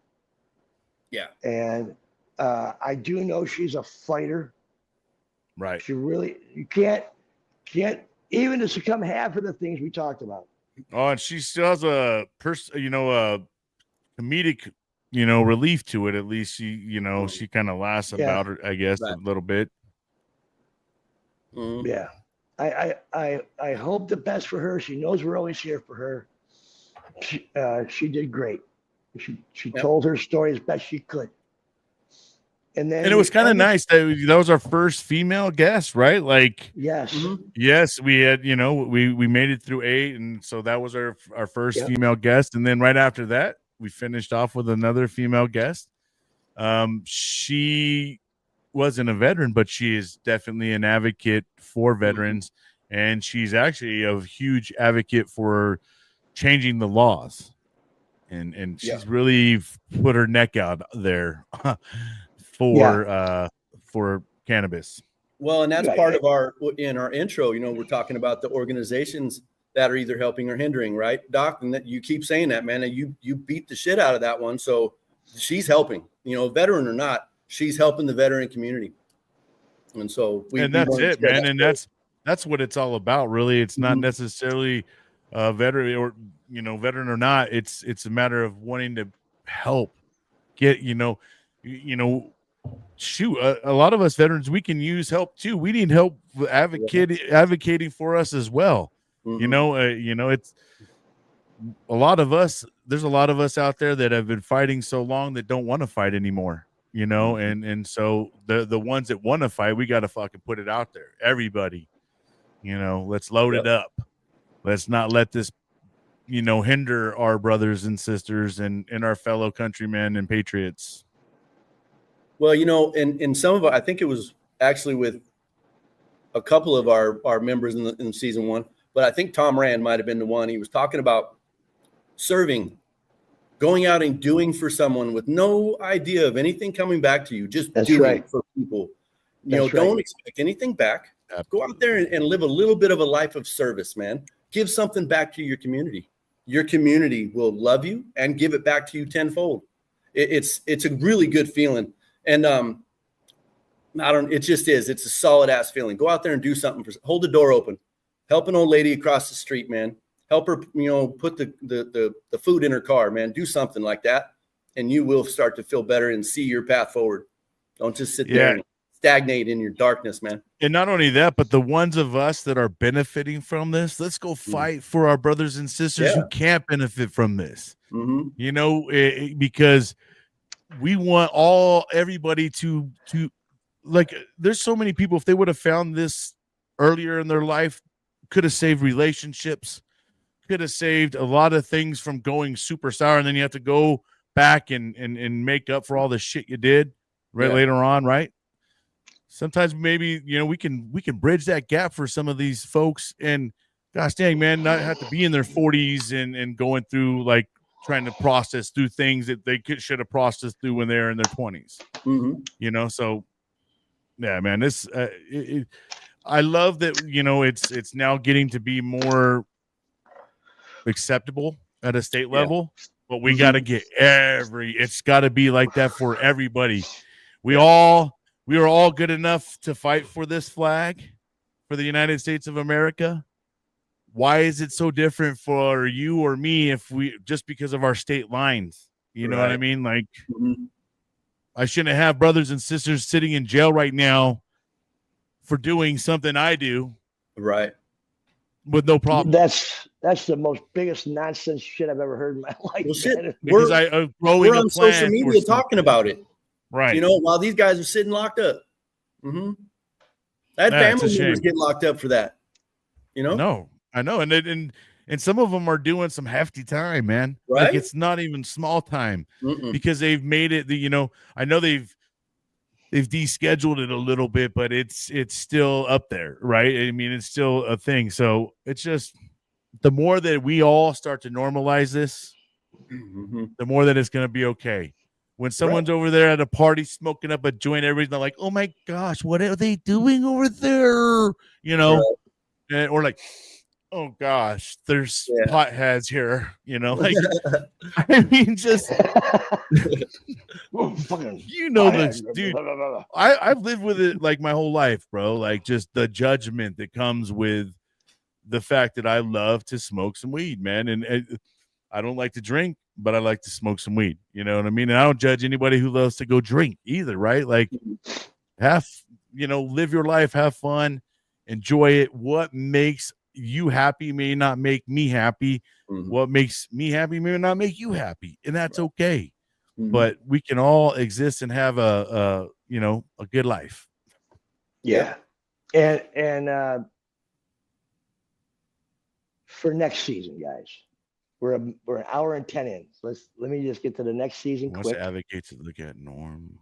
Yeah. And I do know she's a fighter. Right. She really, you can't even to succumb half of the things we talked about. Oh, and she still has a comedic, relief to it. At least she kind of laughs about it, I guess, a little bit. Mm-hmm. Yeah. I hope the best for her. She knows we're always here for her. She did great. She told her story as best she could. And then it was kind of nice that was our first female guest, right? Like, yes, yes, we had, we made it through 8, and so that was our first female guest. And then right after that, we finished off with another female guest. She wasn't a veteran, but she is definitely an advocate for veterans, and she's actually a huge advocate for changing the laws. And she's really put her neck out there for cannabis. Well, and that's part of our intro, we're talking about the organizations that are either helping or hindering, right, Doc? And that you keep saying that, man, and you beat the shit out of that one. So she's helping, veteran or not, she's helping the veteran community. And so that's it, man. And that's what it's all about, really. It's not necessarily veteran or veteran or not. It's a matter of wanting to help get, shoot, a lot of us veterans, we can use help too. We need help advocating for us as well. It's a lot of us. There's a lot of us out there that have been fighting so long that don't want to fight anymore. And so the ones that want to fight, we got to fucking put it out there. Everybody, let's load it up. Let's not let this, hinder our brothers and sisters and our fellow countrymen and patriots. Well, in some of I think it was actually with a couple of our members in season 1, but I think Tom Rand might have been the one. He was talking about serving, going out and doing for someone with no idea of anything coming back to you, just doing for people. Don't expect anything back. Go out there and live a little bit of a life of service, man. Give something back to your community. Your community will love you and give it back to you tenfold. It's a really good feeling. And it just is. It's a solid ass feeling. Go out there and do something. Hold the door open. Help an old lady across the street, man. Help her, put the food in her car, man. Do something like that, and you will start to feel better and see your path forward. Don't just sit there and stagnate in your darkness, man. And not only that, but the ones of us that are benefiting from this, let's go fight for our brothers and sisters who can't benefit from this. Because we want everybody to like, there's so many people, if they would have found this earlier in their life, could have saved relationships, could have saved a lot of things from going super sour. And then you have to go back and make up for all the shit you did later on. Right. Sometimes maybe, we can bridge that gap for some of these folks, and gosh dang, man, not have to be in their 40s and going through, like, trying to process through things that they should have processed through when they're in their 20s. So yeah, man, this I love that, it's now getting to be more acceptable at a state level, but we got to get it's got to be like that for everybody. We are all good enough to fight for this flag, for the United States of America. Why is it so different for you or me just because of our state lines? You know what I mean? Like, I shouldn't have brothers and sisters sitting in jail right now for doing something I do. Right. With no problem. That's the most biggest nonsense shit I've ever heard in my life. Well, shit, man. Because we're on social media talking about it. Right. You know, while these guys are sitting locked up. Mm-hmm. That family members get locked up for that. You know? No, I know. And some of them are doing some hefty time, man. Right? Like it's not even small time because they've made it I know they've descheduled it a little bit, but it's still up there, right? I mean, it's still a thing. So it's just the more that we all start to normalize this, the more that it's going to be okay. When someone's over there at a party smoking up a joint, everybody's like, "Oh my gosh, what are they doing over there?" You know, or like, "Oh gosh, there's potheads here." You know, like I mean, just you know, this dude. I've lived with it like my whole life, bro. Like just the judgment that comes with the fact that I love to smoke some weed, man, and I don't like to drink, but I like to smoke some weed. You know what I mean? And I don't judge anybody who loves to go drink either, right? Like live your life, have fun, enjoy it. What makes you happy may not make me happy. What makes me happy may not make you happy. And that's okay. But we can all exist and have a good life. Yeah. And for next season, guys. We're an hour and 10 in. Let me just get to the next season quick. What's the advocates to look at Norm?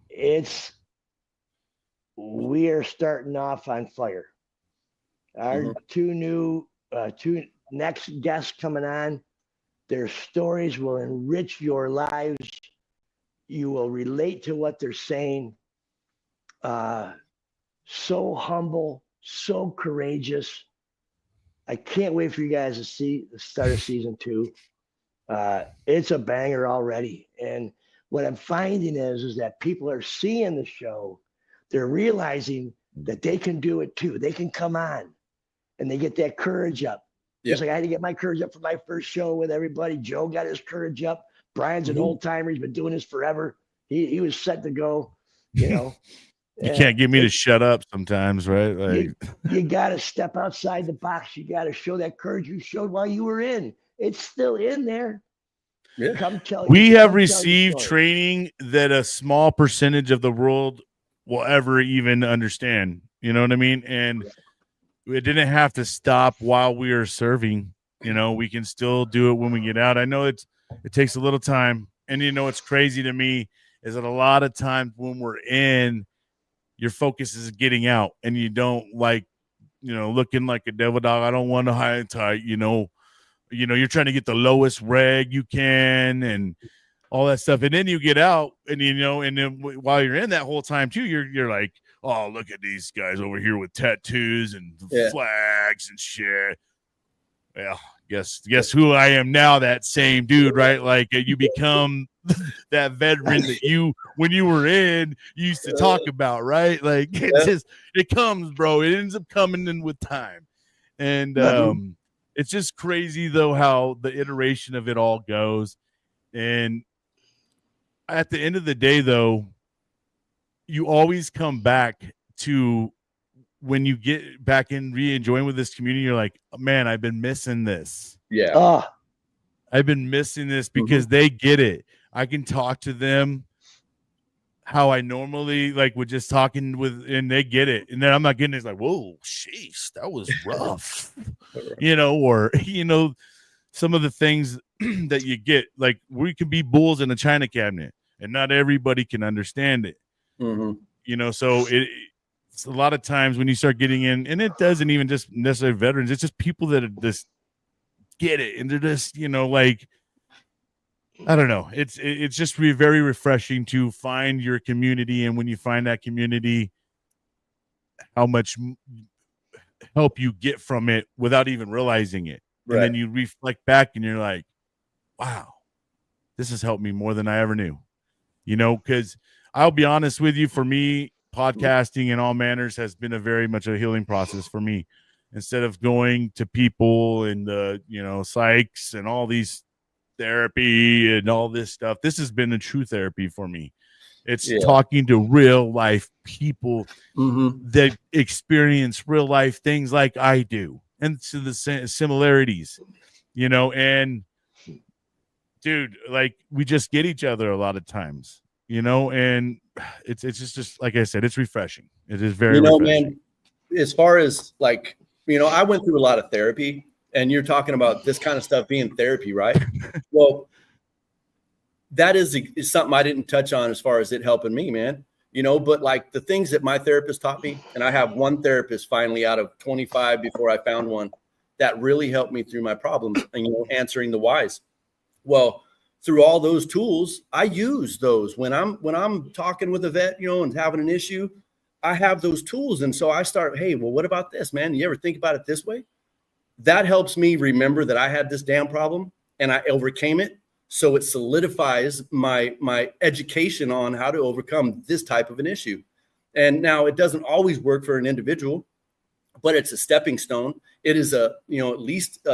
We are starting off on fire. Our two next guests coming on. Their stories will enrich your lives. You will relate to what they're saying. So humble, so courageous. I can't wait for you guys to see the start of season 2. It's a banger already. And what I'm finding is that people are seeing the show. They're realizing that they can do it too. They can come on and they get that courage up. Just like I had to get my courage up for my first show with everybody. Joe got his courage up. Brian's an old timer. He's been doing this forever. He was set to go, you know. You can't get me to shut up sometimes, right? Like you got to step outside the box. You got to show that courage you showed while you were in. It's still in there. Yeah. We have received training that a small percentage of the world will ever even understand. You know what I mean? And it didn't have to stop while we are serving. You know, we can still do it when we get out. I know it takes a little time. And you know, what's crazy to me is that a lot of times when we're in, your focus is getting out and you don't like, looking like a devil dog. I don't want to high and tight, you're trying to get the lowest reg you can and all that stuff. And then you get out and, and then while you're in that whole time too, you're like, oh, look at these guys over here with tattoos and flags and shit. Well, guess who I am now, that same dude, right? Like you become that veteran that when you were in, you used to talk about, right? Like it comes, bro. It ends up coming in with time. And it's just crazy though how the iteration of it all goes. And at the end of the day though, you always come back to when you get back in re-enjoying with this community, you're like, man, I've been missing this. Yeah. I've been missing this because they get it. I can talk to them how I normally would just talking with, and they get it. And then I'm not getting it. It's like, whoa, sheesh, that was rough, or, some of the things that you get, like we can be bulls in a china cabinet and not everybody can understand it. So it's a lot of times when you start getting in, and it doesn't even just necessarily veterans, it's just people that are just get it. And they're just, I don't know. It's just very refreshing to find your community. And when you find that community, how much help you get from it without even realizing it. Right. And then you reflect back and you're like, wow, this has helped me more than I ever knew, because I'll be honest with you, for me, podcasting in all manners has been a very much a healing process for me. Instead of going to people and the, psychs and all these therapy and all this stuff, this has been a true therapy for me. It's Yeah. talking to real life people Mm-hmm. that experience real life things like I do, and to the similarities, and dude, like we just get each other a lot of times, and it's just like I said, it's refreshing. It is very refreshing. Man, as far as like, I went through a lot of therapy, and you're talking about this kind of stuff being therapy, right? Well, that is something I didn't touch on as far as it helping me, man. But like the things that my therapist taught me, and I have one therapist finally out of 25 before I found one that really helped me through my problems and, answering the whys. Well, through all those tools, I use those when I'm talking with a vet, and having an issue, I have those tools. And so I start, hey, well, what about this, man? You ever think about it this way? That helps me remember that I had this damn problem and I overcame it. So it solidifies my education on how to overcome this type of an issue. And now it doesn't always work for an individual, but it's a stepping stone. It is at least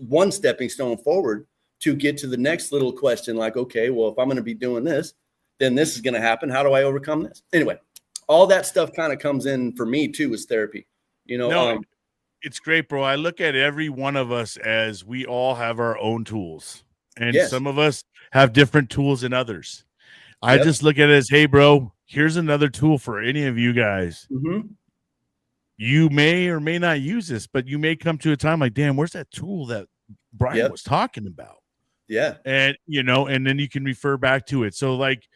one stepping stone forward to get to the next little question. Like, okay, well, if I'm going to be doing this, then this is going to happen. How do I overcome this? Anyway, all that stuff kind of comes in for me too, as therapy, It's great, bro. I look at every one of us as we all have our own tools. And yes. Some of us have different tools than others. I just look at it as, hey, bro, here's another tool for any of you guys. Mm-hmm. You may or may not use this, but you may come to a time like, damn, where's that tool that Bryan was talking about? Yeah. And, and then you can refer back to it. So, like,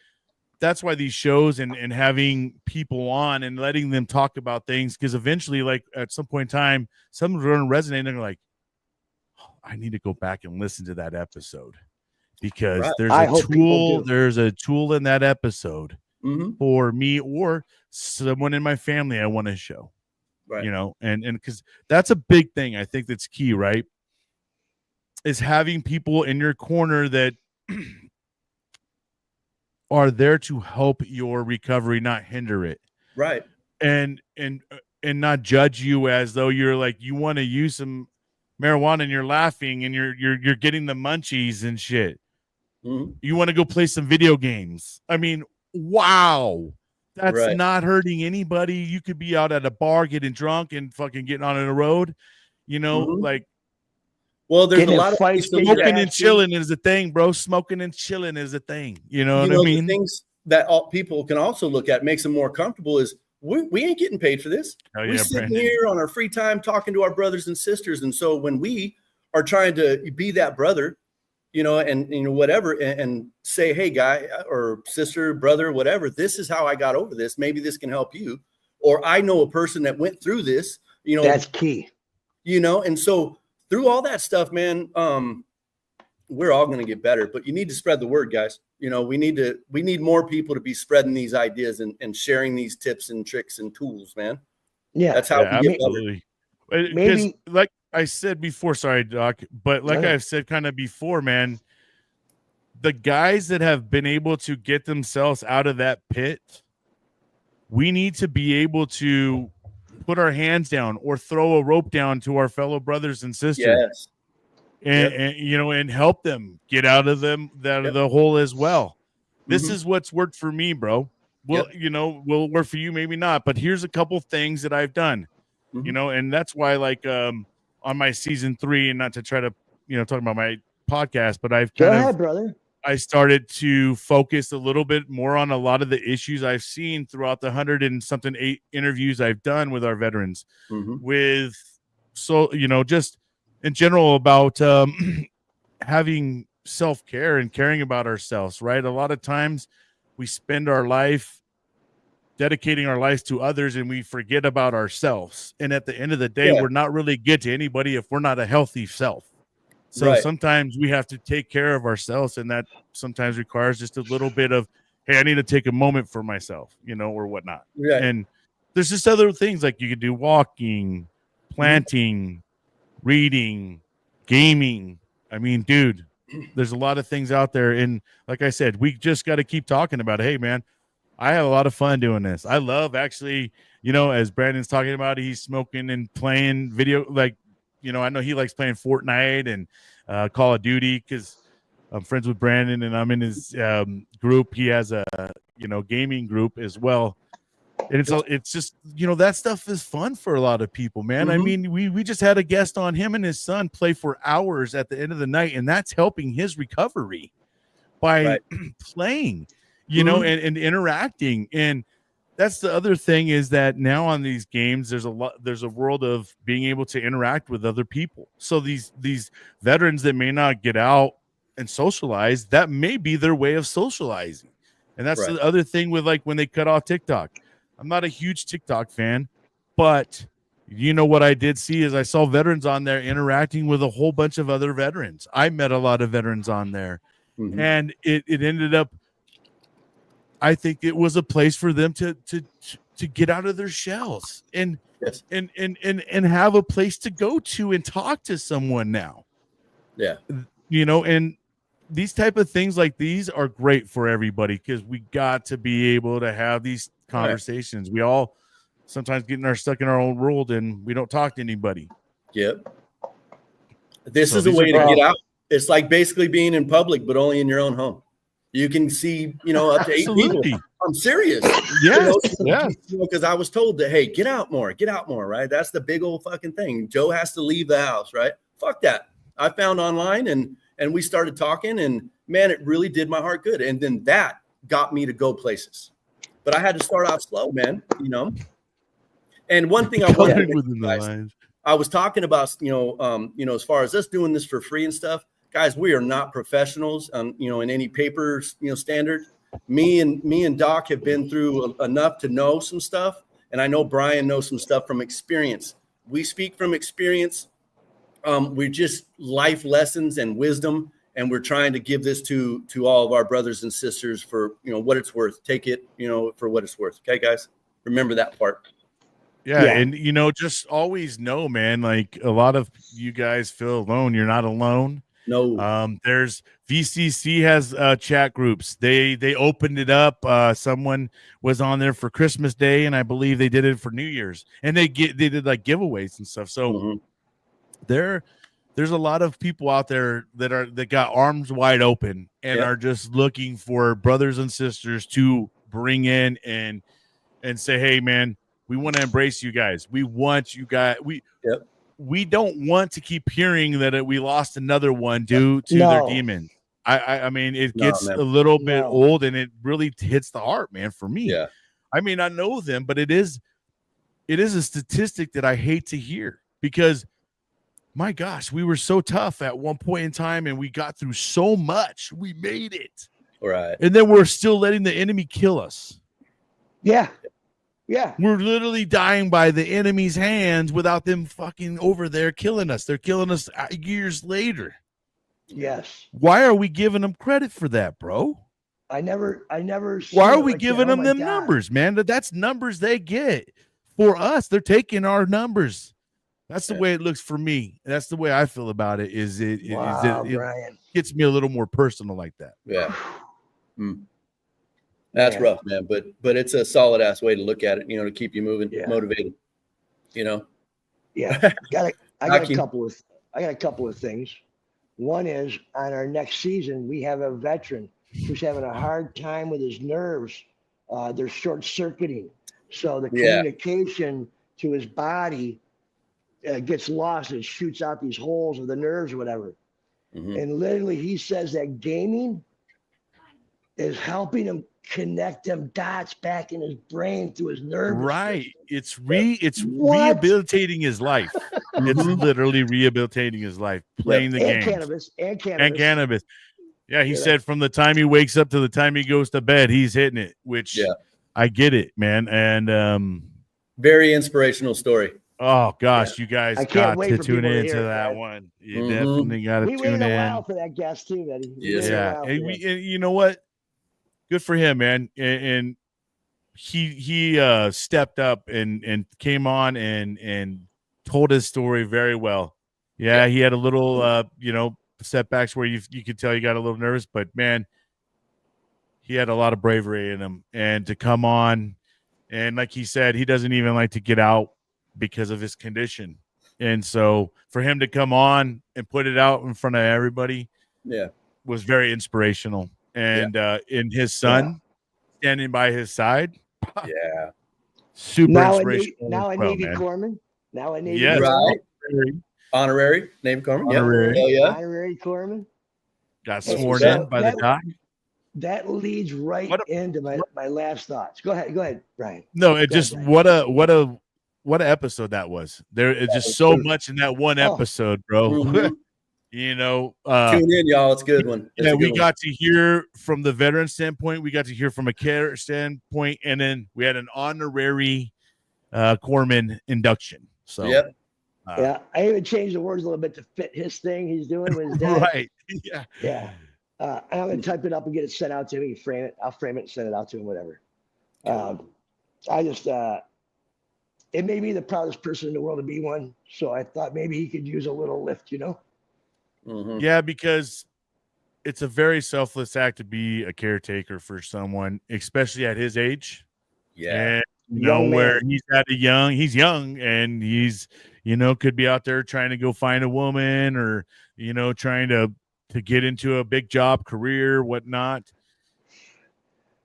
that's why these shows and having people on and letting them talk about things, because eventually, like, at some point in time, someone's going to resonate and they're like, I need to go back and listen to that episode because there's a tool in that episode for me or someone in my family I want to show, right. And because that's a big thing. I think that's key, right? Is having people in your corner that are there to help your recovery, not hinder it. Right. And not judge you as though you're like, you want to use some marijuana and you're laughing and you're getting the munchies and shit. Mm-hmm. You want to go play some video games. I mean, wow. That's not hurting anybody. You could be out at a bar getting drunk and fucking getting on the road, like. Well, there's a lot of fights. Smoking and chilling is a thing, bro. Smoking and chilling is a thing. You know what I mean? The things that all people can also look at makes them more comfortable is we ain't getting paid for this. We're sitting here on our free time talking to our brothers and sisters. And so when we are trying to be that brother, and whatever, and say, hey, guy or sister, brother, whatever, this is how I got over this. Maybe this can help you. Or I know a person that went through this, That's key. And so through all that stuff, man, we're all going to get better, but you need to spread the word, guys. We need more people to be spreading these ideas and sharing these tips and tricks and tools, man. Yeah. That's how we get absolutely. better. Because like I said before, sorry, Doc, but like I've said kind of before, man, the guys that have been able to get themselves out of that pit, we need to be able to put our hands down or throw a rope down to our fellow brothers and sisters. Yes. And help them get out of the hole as well. This is what's worked for me, bro. Well, will work for you, maybe not. But here's a couple things that I've done, and that's why, like, on my season 3, and not to try to, talk about my podcast, but I've brother. I started to focus a little bit more on a lot of the issues I've seen throughout the 100 and something 8 interviews I've done with our veterans, just in general about having self-care and caring about ourselves, right? A lot of times we spend our life dedicating our lives to others and we forget about ourselves. And at the end of the day, we're not really good to anybody if we're not a healthy self. So sometimes we have to take care of ourselves, and that sometimes requires just a little bit of, hey, I need to take a moment for myself, or whatnot. Right. And there's just other things like you could do: walking, planting, reading, gaming. I mean, dude, there's a lot of things out there. And like I said, we just got to keep talking about it. Hey, man, I have a lot of fun doing this. I love actually, as Brandon's talking about, he's smoking and playing video. Like, I know he likes playing Fortnite and Call of Duty because I'm friends with Brandon, and I'm in his group. He has a gaming group as well, and it's just that stuff is fun for a lot of people, man. I mean, we just had a guest on, him and his son play for hours at the end of the night, and that's helping his recovery by playing, and interacting. And that's the other thing, is that now on these games, there's a world of being able to interact with other people. So these veterans that may not get out and socialize, that may be their way of socializing. And that's the other thing with, like, when they cut off TikTok. I'm not a huge TikTok fan, but what I did see is I saw veterans on there interacting with a whole bunch of other veterans. I met a lot of veterans on there, and it ended up, I think it was a place for them to get out of their shells and have a place to go to and talk to someone now. Yeah. And these type of things like these are great for everybody, because we got to be able to have these conversations. We all sometimes stuck in our own world, and we don't talk to anybody. Yep. This is a way to get out. It's like basically being in public, but only in your own home. You can see, up to 8 people. I'm serious. Yes. Because I was told that, hey, get out more, right? That's the big old fucking thing. Joe has to leave the house, right? Fuck that. I found online and we started talking, and man, it really did my heart good. And then that got me to go places. But I had to start off slow, man, And one thing I wanted to I was talking about, as far as us doing this for free and stuff, guys, we are not professionals, in any papers, standard. Me and Doc have been through enough to know some stuff. And I know Bryan knows some stuff from experience. We speak from experience. We're just life lessons and wisdom. And we're trying to give this to all of our brothers and sisters for, what it's worth. Take it, for what it's worth. Okay, guys, remember that part. Yeah. And, just always know, man, like, a lot of you guys feel alone. You're not alone. No. There's VCC has chat groups. They opened it up. Someone was on there for Christmas Day, and I believe they did it for New Year's, and they did like giveaways and stuff. So there's a lot of people out there that got arms wide open and are just looking for brothers and sisters to bring in and say, hey, man, we want to embrace you guys. We want you guys. We don't want to keep hearing that we lost another one due to their demons. I mean, it gets a little bit old, and it really hits the heart, man, for me. Yeah. I mean, I know them, but it is a statistic that I hate to hear, because my gosh, we were so tough at one point in time, and we got through so much. We made it. Right. And then we're still letting the enemy kill us. Yeah. Yeah. We're literally dying by the enemy's hands without them fucking over there killing us. They're killing us years later. Yes. Why are we giving them credit for that, bro? I never. Why are we giving them numbers, man? That's numbers they get for us. They're taking our numbers. That's the way it looks for me. That's the way I feel about it. It gets me a little more personal like that. Yeah. That's rough, man. But it's a solid ass way to look at it, to keep you moving, motivated. Yeah. I got a couple of things. One is, on our next season, we have a veteran who's having a hard time with his nerves. They're short circuiting. So the communication to his body gets lost. It shoots out these holes of the nerves or whatever. And literally, he says that gaming is helping him connect them dots back in his brain through his nerves. Right. It's rehabilitating his life. It's literally rehabilitating his life, playing the game. And cannabis. Yeah, he said from the time he wakes up to the time he goes to bed, he's hitting it, which I get it, man. And very inspirational story. Oh gosh, you guys got to tune into that one. You definitely got to tune in. We waited a while for that guest too, buddy. And you know what? Good for him, man. And he stepped up and came on and told his story very well. Yeah, he had a little setbacks where you could tell he got a little nervous, but man, he had a lot of bravery in him. And to come on, and like he said, he doesn't even like to get out because of his condition. And so for him to come on and put it out in front of everybody, was very inspirational. And in his son standing by his side, Yeah. super Now inspirational. now a as well, Navy man. corpsman. Now a Navy Yes. corpsman. Honorary Navy Corpsman. Yeah. Honorary. Hell yeah. Honorary corpsman. Got That's sworn what's in up. by the doc. That leads right into my last thoughts. Go ahead, Bryan. No, it Go just ahead, what a episode that was. There is just so much in that one episode, bro. Mhm. You know, Tune in, y'all. It's a good one. It's yeah, a we good one. got to hear from the veteran standpoint. We got to hear from a cadet standpoint, and then we had an honorary corpsman induction. So, Yep. yeah, I even changed the words a little bit to fit his thing he's doing with his dad. right. Yeah. Yeah. I'm gonna type it up and get it sent out to him. He can frame it. I'll frame it and send it out to him. Whatever. I just it made me the proudest person in the world to be one. So I thought maybe he could use a little lift, you know? Mhm. Yeah, because it's a very selfless act to be a caretaker for someone, especially at his age. Yeah. And you know, Young where man. he's young and he's, you know, could be out there trying to go find a woman or, you know, trying to get into a big job, career, whatnot.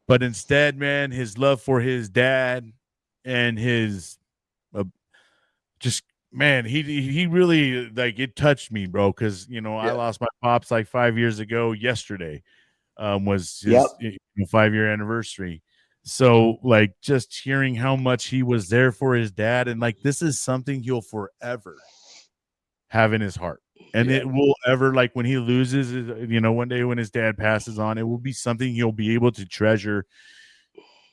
But instead, man, his love for his dad and his just, man, he really, like, it touched me, bro. Because, you know, I lost my pops like 5 years ago yesterday. Was his 5-year anniversary. So, like, just hearing how much he was there for his dad, and like, this is something he'll forever have in his heart. And it will ever, like, when he loses, you know, one day when his dad passes on, it will be something he'll be able to treasure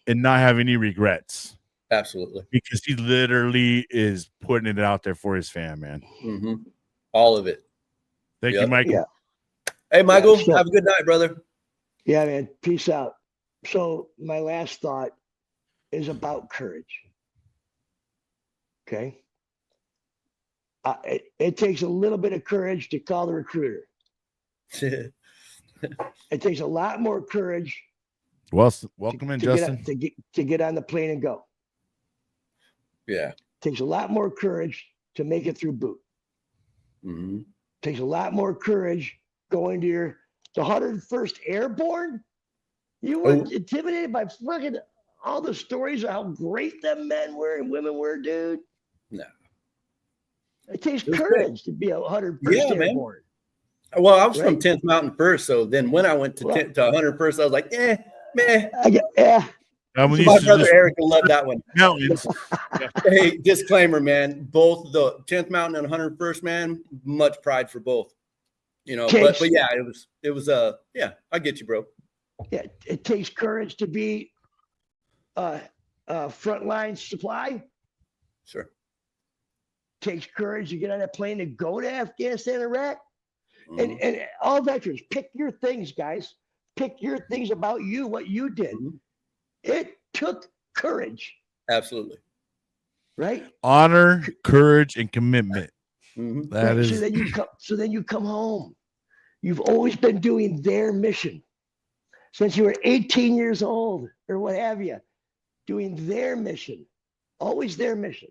and not have any regrets. Absolutely. Because he literally is putting it out there for his fam, man. Mm-hmm. All of it. Thank you, Michael. Yeah. Hey, Michael, so, have a good night, brother. Yeah, man. Peace out. So my last thought is about courage. Okay. It takes a little bit of courage to call the recruiter. It takes a lot more courage. Well, welcome in, Justin. To get on the plane and go. Yeah. It takes a lot more courage to make it through boot. Mm-hmm. Takes a lot more courage going to the 101st Airborne. You weren't intimidated by fucking all the stories of how great them men were and women were, dude. No. It takes courage to be a 101st Airborne. Man. Well, I was from 10th Mountain first, so then when I went to 101st, I was like, man. So my brother Eric will love that one. Mountains. Hey, disclaimer, man. Both the 10th Mountain and 101st, man, much pride for both. You know, but yeah, it was I get you, bro. Yeah, it takes courage to be frontline supply. Sure. Takes courage to get on that plane to go to Afghanistan, Iraq. Mm-hmm. And all veterans, pick your things, guys. Pick your things about you, what you did. Mm-hmm. It took courage. Absolutely. Right? Honor, courage, and commitment. Mm-hmm. That is. So then you come home. You've always been doing their mission. Since you were 18 years old or what have you, doing their mission. Always their mission.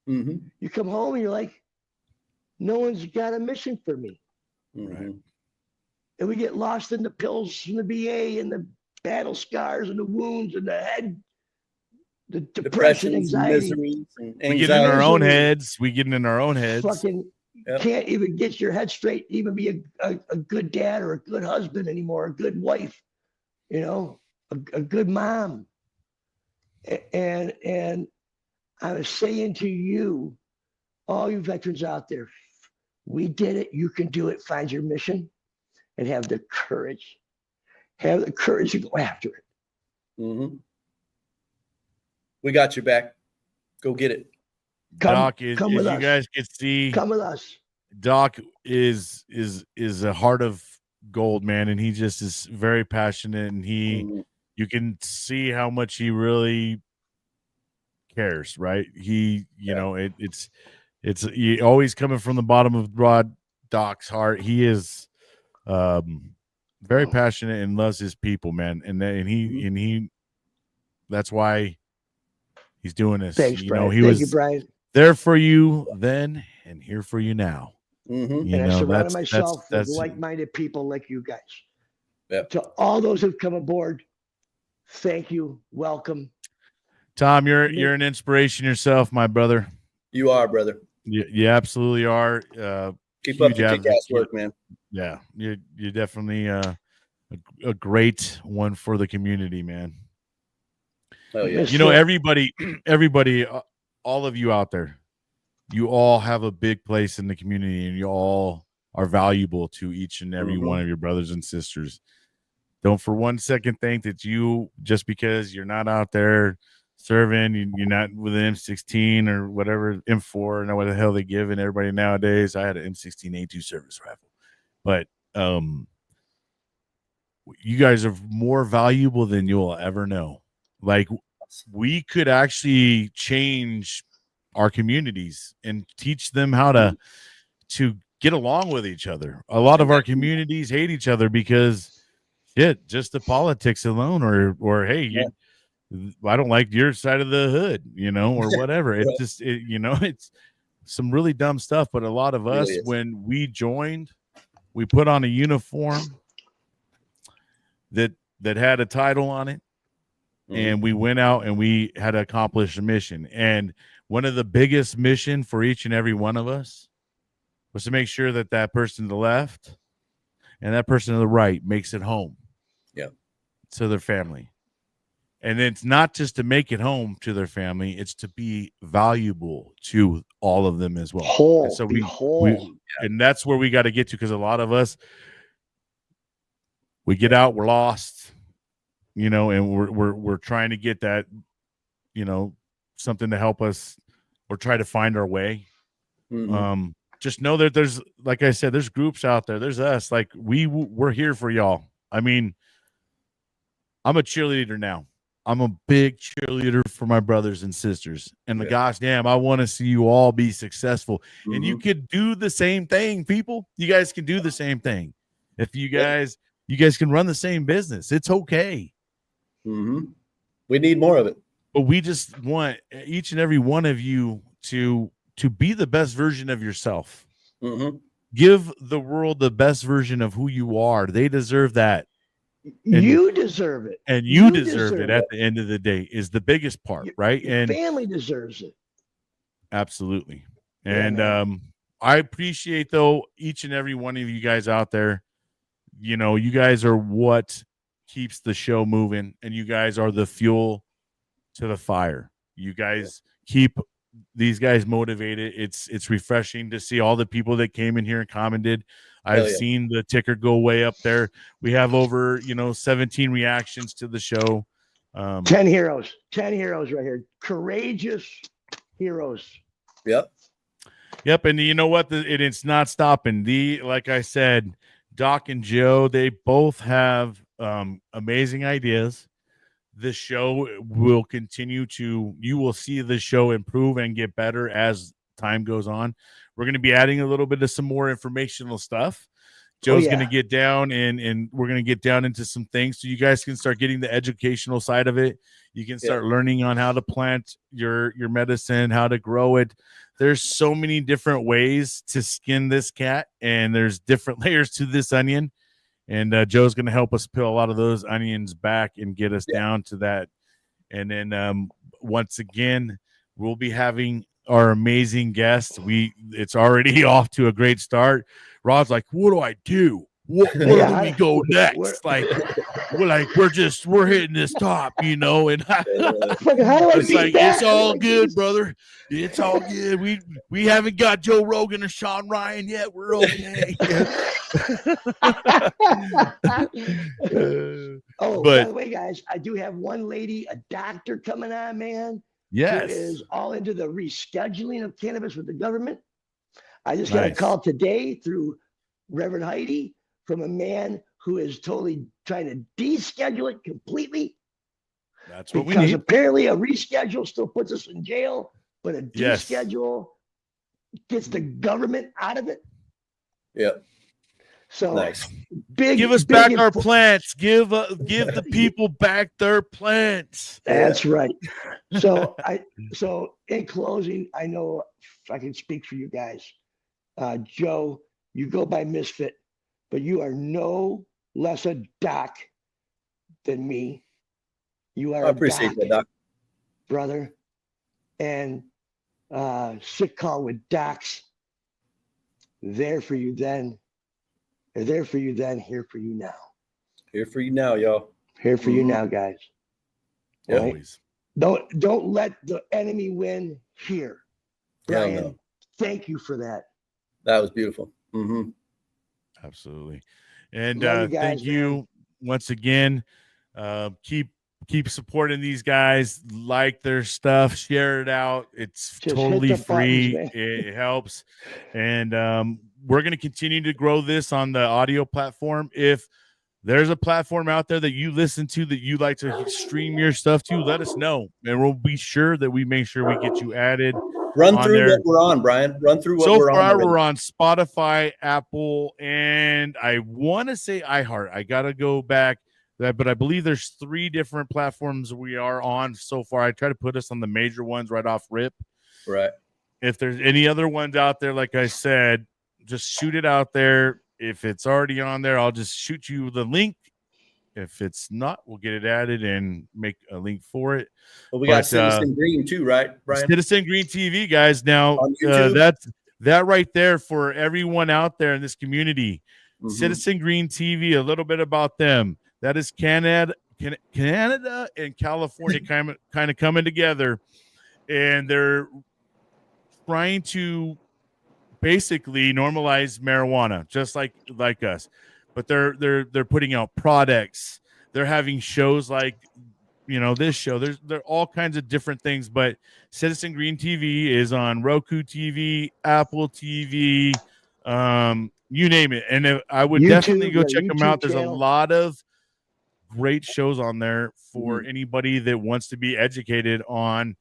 Mm-hmm. You come home and you're like, no one's got a mission for me. Mm-hmm. And we get lost in the pills from the VA and the battle scars and the wounds and the head, the depression, anxiety. We get in our own heads. Fucking can't even get your head straight, even be a good dad or a good husband anymore, a good wife, you know, a good mom. And I was saying to you, all you veterans out there, we did it. You can do it. Find your mission and have the courage. Have the courage to go after it. Mm-hmm. We got your back. Go get it. Doc, as you guys can see, come with us. Doc is a heart of gold, man, and he just is very passionate, and you can see how much he really cares, right? He, you know, it's he always coming from the bottom of Doc's heart. He is very passionate and loves his people, man, and he that's why he's doing this. Thanks, you Bryan. know, he Thank was you, Bryan. There for you then and here for you now. Mm-hmm. And I surrounded myself with like-minded people like you guys. To all those who've come aboard, thank you. Welcome. Tom, you're an inspiration yourself, my brother. You are, brother. You absolutely are. Keep up huge the kick-ass work, man. Yeah, you're definitely a great one for the community, man. Oh yeah. You know, everybody, all of you out there, you all have a big place in the community, and you all are valuable to each and every one of your brothers and sisters. Don't for one second think that you, just because you're not out there serving, you're not with an M16 or whatever, M4, know what the hell they give in everybody nowadays. I had an M16A2 service rifle, but you guys are more valuable than you'll ever know. Like, we could actually change our communities and teach them how to get along with each other. A lot of our communities hate each other because just the politics alone, or hey, I don't like your side of the hood, or whatever. It's just, it's some really dumb stuff. But a lot of us, when we joined, we put on a uniform that had a title on it, and we went out and we had to accomplish a mission. And one of the biggest mission for each and every one of us was to make sure that that person to the left and that person to the right makes it home. To their family. And it's not just to make it home to their family, it's to be valuable to all of them as well. And so and that's where we got to get to, because a lot of us, we get out, we're lost, and we're trying to get that, something to help us or try to find our way. Just know that there's, like I said, there's groups out there. There's us. Like, we're here for y'all. I mean, I'm a cheerleader now. I'm a big cheerleader for my brothers and sisters. And gosh damn, I want to see you all be successful. And you could do the same thing, people. You guys can do the same thing. If you guys can run the same business, it's okay. We need more of it. But we just want each and every one of you to be the best version of yourself. Give the world the best version of who you are. They deserve that. And you deserve it. And you deserve it at the end of the day is the biggest part, right? Your family deserves it. Absolutely. And I appreciate, though, each and every one of you guys out there. You guys are what keeps the show moving, and you guys are the fuel to the fire. You guys keep these guys motivated. It's refreshing to see all the people that came in here and commented. I've seen the ticker go way up there. We have over 17 reactions to the show. 10 heroes right here. Courageous heroes. Yep. And you know what? It's not stopping. Like I said, Doc and Joe, they both have amazing ideas. The show will continue you will see the show improve and get better as time goes on. We're going to be adding a little bit of some more informational stuff. Joe's going to get down and we're going to get down into some things so you guys can start getting the educational side of it. You can start learning on how to plant your medicine, how to grow it. There's so many different ways to skin this cat, and there's different layers to this onion. And Joe's going to help us peel a lot of those onions back and get us down to that. And then once again, we'll be having our amazing guests. It's already off to a great start. Rod's like, what do I do? Where do we go next? We're hitting this top, and how do I it's like, it's all good, brother. It's all good. We haven't got Joe Rogan or Sean Ryan yet. We're okay. By the way, guys, I do have one lady, a doctor coming on, man. Yes. Who is all into the rescheduling of cannabis with the government. I just got a call today through Reverend Heidi from a man who is totally trying to deschedule it completely. That's what we need. Because apparently a reschedule still puts us in jail, but a deschedule gets the government out of it. Yep. So give us back our plants. Give the people back their plants. That's right. So in closing, I know I can speak for you guys. Joe, you go by Misfit, but you are no less a doc than me. You are I appreciate a doc, that, Doc. brother. And Sick Call with Docs. There for you then. They're there for you then, here for you now. Here for you now, y'all. Here for you now, guys. Yep. All right? Always. Don't let the enemy win here. Hell Bryan, no. thank you for that. That was beautiful. Mm-hmm. Absolutely. And Love you guys, thank you man. once again. Keep supporting these guys, like their stuff, share it out. It's Just totally hit the buttons, free. man. It helps. And we're going to continue to grow this on the audio platform. If there's a platform out there that you listen to that you like to stream your stuff to, let us know. And we'll be sure that we make sure we get you added. Run on through there. what we're on, Bryan. Run through what So we're on. far, already. we're on Spotify, Apple, and I want to say iHeart. I got to go back, but I believe there's 3 different platforms we are on so far. I try to put us on the major ones right off rip. Right. If there's any other ones out there, like I said, just shoot it out there. If it's already on there, I'll just shoot you the link. If it's not, we'll get it added and make a link for it. But we got Citizen Green too, right, Bryan? Citizen Green TV, guys. Now On YouTube? that right there for everyone out there in this community. Mhm. Citizen Green TV. A little bit about them. That is Canada and California kind of coming together, and they're trying to basically normalize marijuana, just like us. But they're putting out products. They're having shows like, this show. There are all kinds of different things, but Citizen Green TV is on Roku TV, Apple TV, you name it. And I would definitely go check them out. There's a lot of great shows on there for anybody that wants to be educated on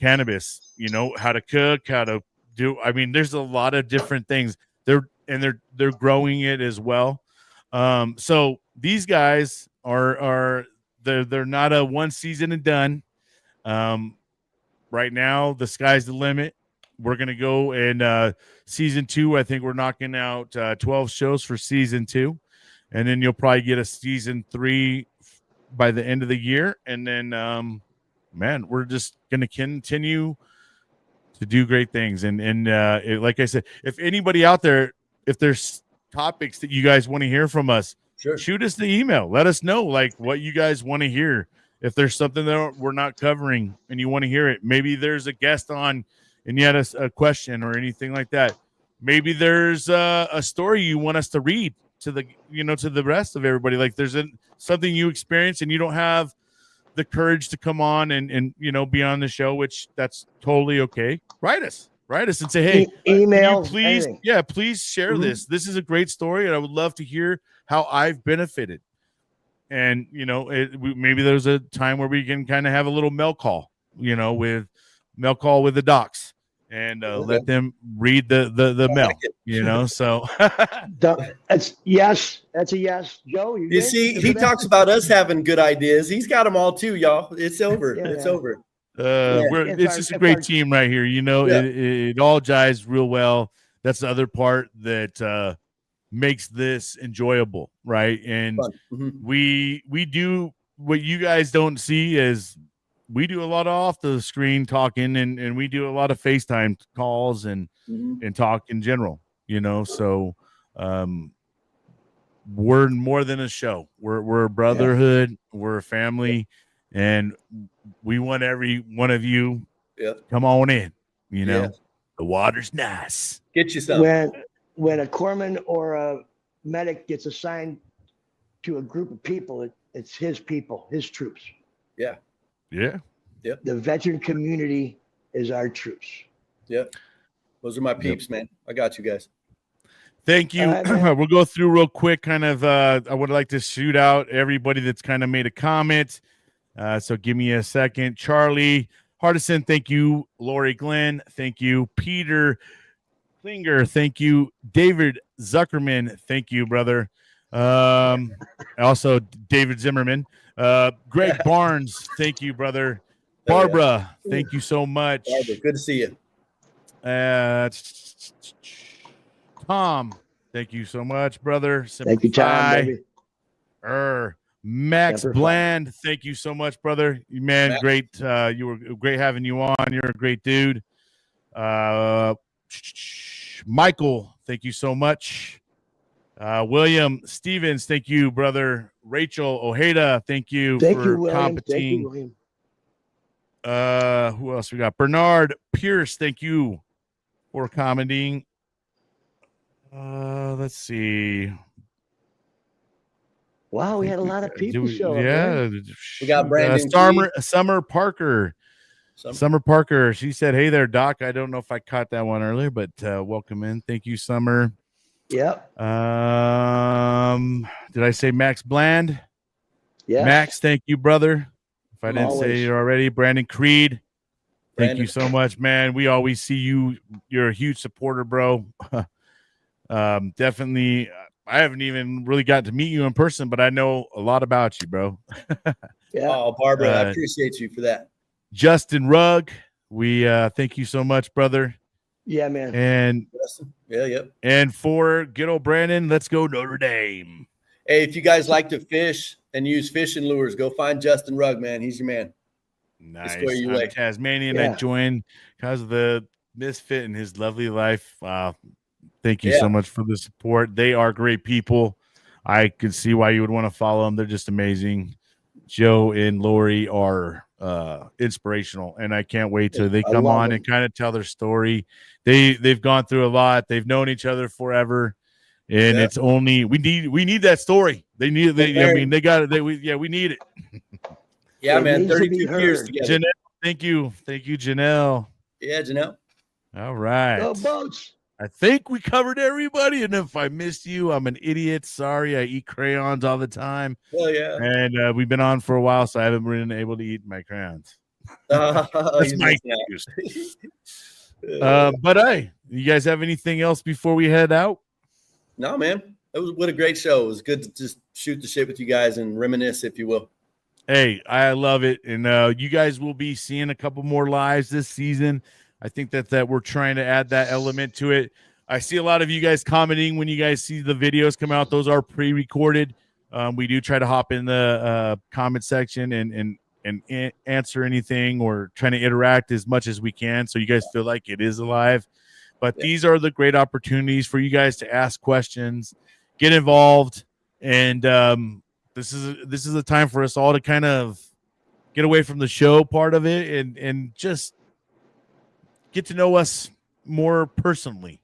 cannabis, how to cook, how to do. I mean, there's a lot of different things. They're growing it as well. So these guys are they're not a one season and done. Right now, the sky's the limit. We're gonna go in season 2. I think we're knocking out 12 shows for season 2, and then you'll probably get a season 3 by the end of the year. And then, man, we're just gonna continue to do great things. And like I said, if anybody out there, if there's topics that you guys want to hear from us, Sure. shoot us the email. Let us know like what you guys want to hear. If there's something that we're not covering and you want to hear it, maybe there's a guest on and you had a question or anything like that. Maybe there's a story you want us to read to the rest of everybody. Like there's something you experience and you don't have the courage to come on and be on the show, which that's totally okay. Write us and say, hey, email, please, anything. please share this. This is a great story, and I would love to hear how I've benefited. And maybe there's a time where we can kind of have a little mail call, with the docs, and let them read the mail. So that's yes. That's a yes. Joe, you see, he talks about us having good ideas. He's got them all too, y'all. It's over. It's over. It's just a great team right here. It all jives real well. That's the other part that makes this enjoyable, right? And we do what you guys don't see is we do a lot of off the screen talking and we do a lot of FaceTime calls and talk in general, so we're more than a show. We're a brotherhood, we're a family, and we want every one of you come on in. The water's nice. Get you some. When a corpsman or a medic gets assigned to a group of people, it's his people, his troops. Yeah. The veteran community is our troops. Yep. Those are my peeps, man. I got you guys. Thank you. We'll go through real quick. Kind of, I would like to shoot out everybody that's kind of made a comment. So give me a second. Charlie Hardison, thank you. Lori Glenn, thank you. Peter Klinger, thank you. David Zuckerman, thank you, brother. Also David Zimmerman. Greg Barnes, thank you, brother. Barbara, thank you so much. Barbara, good to see you. Tom, thank you so much, brother. Thank you, Tom, baby. Max Semper Bland, thank you so much, brother. Man, Max. great. You were great having you on. You're a great dude. Michael, thank you so much. William Stevens, thank you, brother. Rachel Ojeda, thank you Thank for you, William. commenting. Thank you, William. Who else we got? Bernard Pierce, thank you for commenting. Let's see. Wow, we had a lot of people show up. Yeah, We got Brandon Summer Parker. Summer Parker. She said, "Hey there, Doc. I don't know if I caught that one earlier, but welcome in. Thank you, Summer." Yep. Did I say Max Bland? Yeah. Max, thank you, brother. If I didn't say it already, Brandon Creed. Thank you so much, man. We always see you. You're a huge supporter, bro. Definitely. I haven't even really got to meet you in person, but I know a lot about you, bro. Yeah. Oh, Barbara, I appreciate you for that. Justin Rugg, we thank you so much, brother. Yeah, man. And yep. And for good old Brandon, let's go Notre Dame. Hey, if you guys like to fish and use fishing lures, go find Justin Rugg, man. He's your man. Nice. You I'm Tasmanian. I joined because of the misfit in his lovely life. Wow. Thank you so much for the support. They are great people. I could see why you would want to follow them. They're just amazing. Joe and Lori are inspirational, and I can't wait till they come on and kind of tell their story. They've gone through a lot. They've known each other forever, and it's only we need that story. They need they got it. We need it. Yeah, man. 32 years together. Janelle, thank you, Janelle. Yeah, Janelle. All right. Go Boats. I think we covered everybody, and if I missed you, I'm an idiot. Sorry, I eat crayons all the time. Oh yeah. And we've been on for a while, so I haven't been able to eat my crayons. That's my excuse. But hey, you guys have anything else before we head out? No, man. What a great show. It was good to just shoot the shit with you guys and reminisce, if you will. Hey, I love it, and you guys will be seeing a couple more lives this season. I think that we're trying to add that element to it. I see a lot of you guys commenting when you guys see the videos come out. Those are pre-recorded. We do try to hop in the comment section and answer anything or trying to interact as much as we can so you guys feel like it is alive. But these are the great opportunities for you guys to ask questions, get involved, and this is a time for us all to kind of get away from the show part of it and just get to know us more personally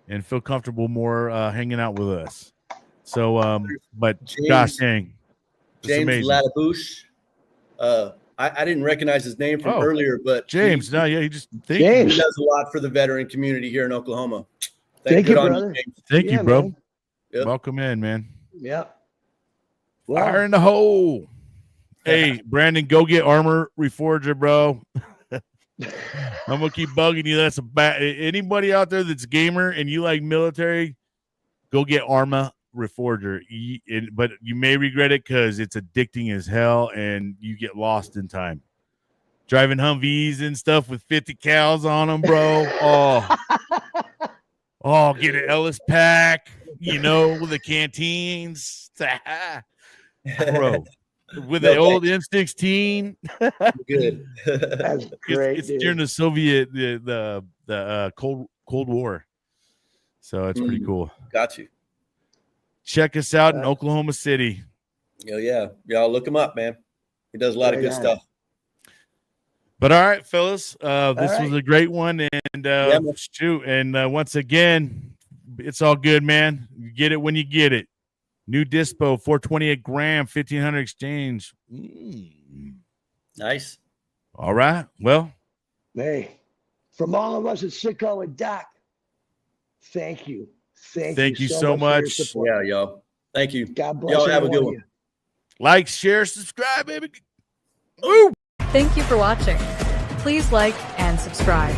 and feel comfortable more hanging out with us. So, but gosh dang, James Ladabouche. I didn't recognize his name from earlier, but James. He just he does a lot for the veteran community here in Oklahoma. Thank you, brother. Thank you, bro. Yep. Welcome in, man. Yep. Fire in the hole. Hey, Brandon, go get Armor Reforger, bro. I'm gonna keep bugging you. That's a bad. Anybody out there that's gamer and you like military, go get Arma Reforger. But you may regret it because it's addicting as hell, and you get lost in time. Driving Humvees and stuff with 50 cals on them, bro. Get an Ellis pack. With the canteens, bro. With the old M16, good. That's great. It's during the Soviet, the Cold War, so it's pretty cool. Got you. Check us out in Oklahoma City. Oh yeah, y'all look him up, man. He does a lot of good stuff. But all right, fellas, this was a great one, and shoot, and once again, it's all good, man. You get it when you get it. New Dispo, 420 a gram, 1,500 exchange. Nice. All right. Well, hey, from all of us at Sicko and Doc, thank you. Thank you so much. Yeah, y'all. Thank you. God bless. Y'all have a good one. Like, share, subscribe, baby. Woo! Thank you for watching. Please like and subscribe.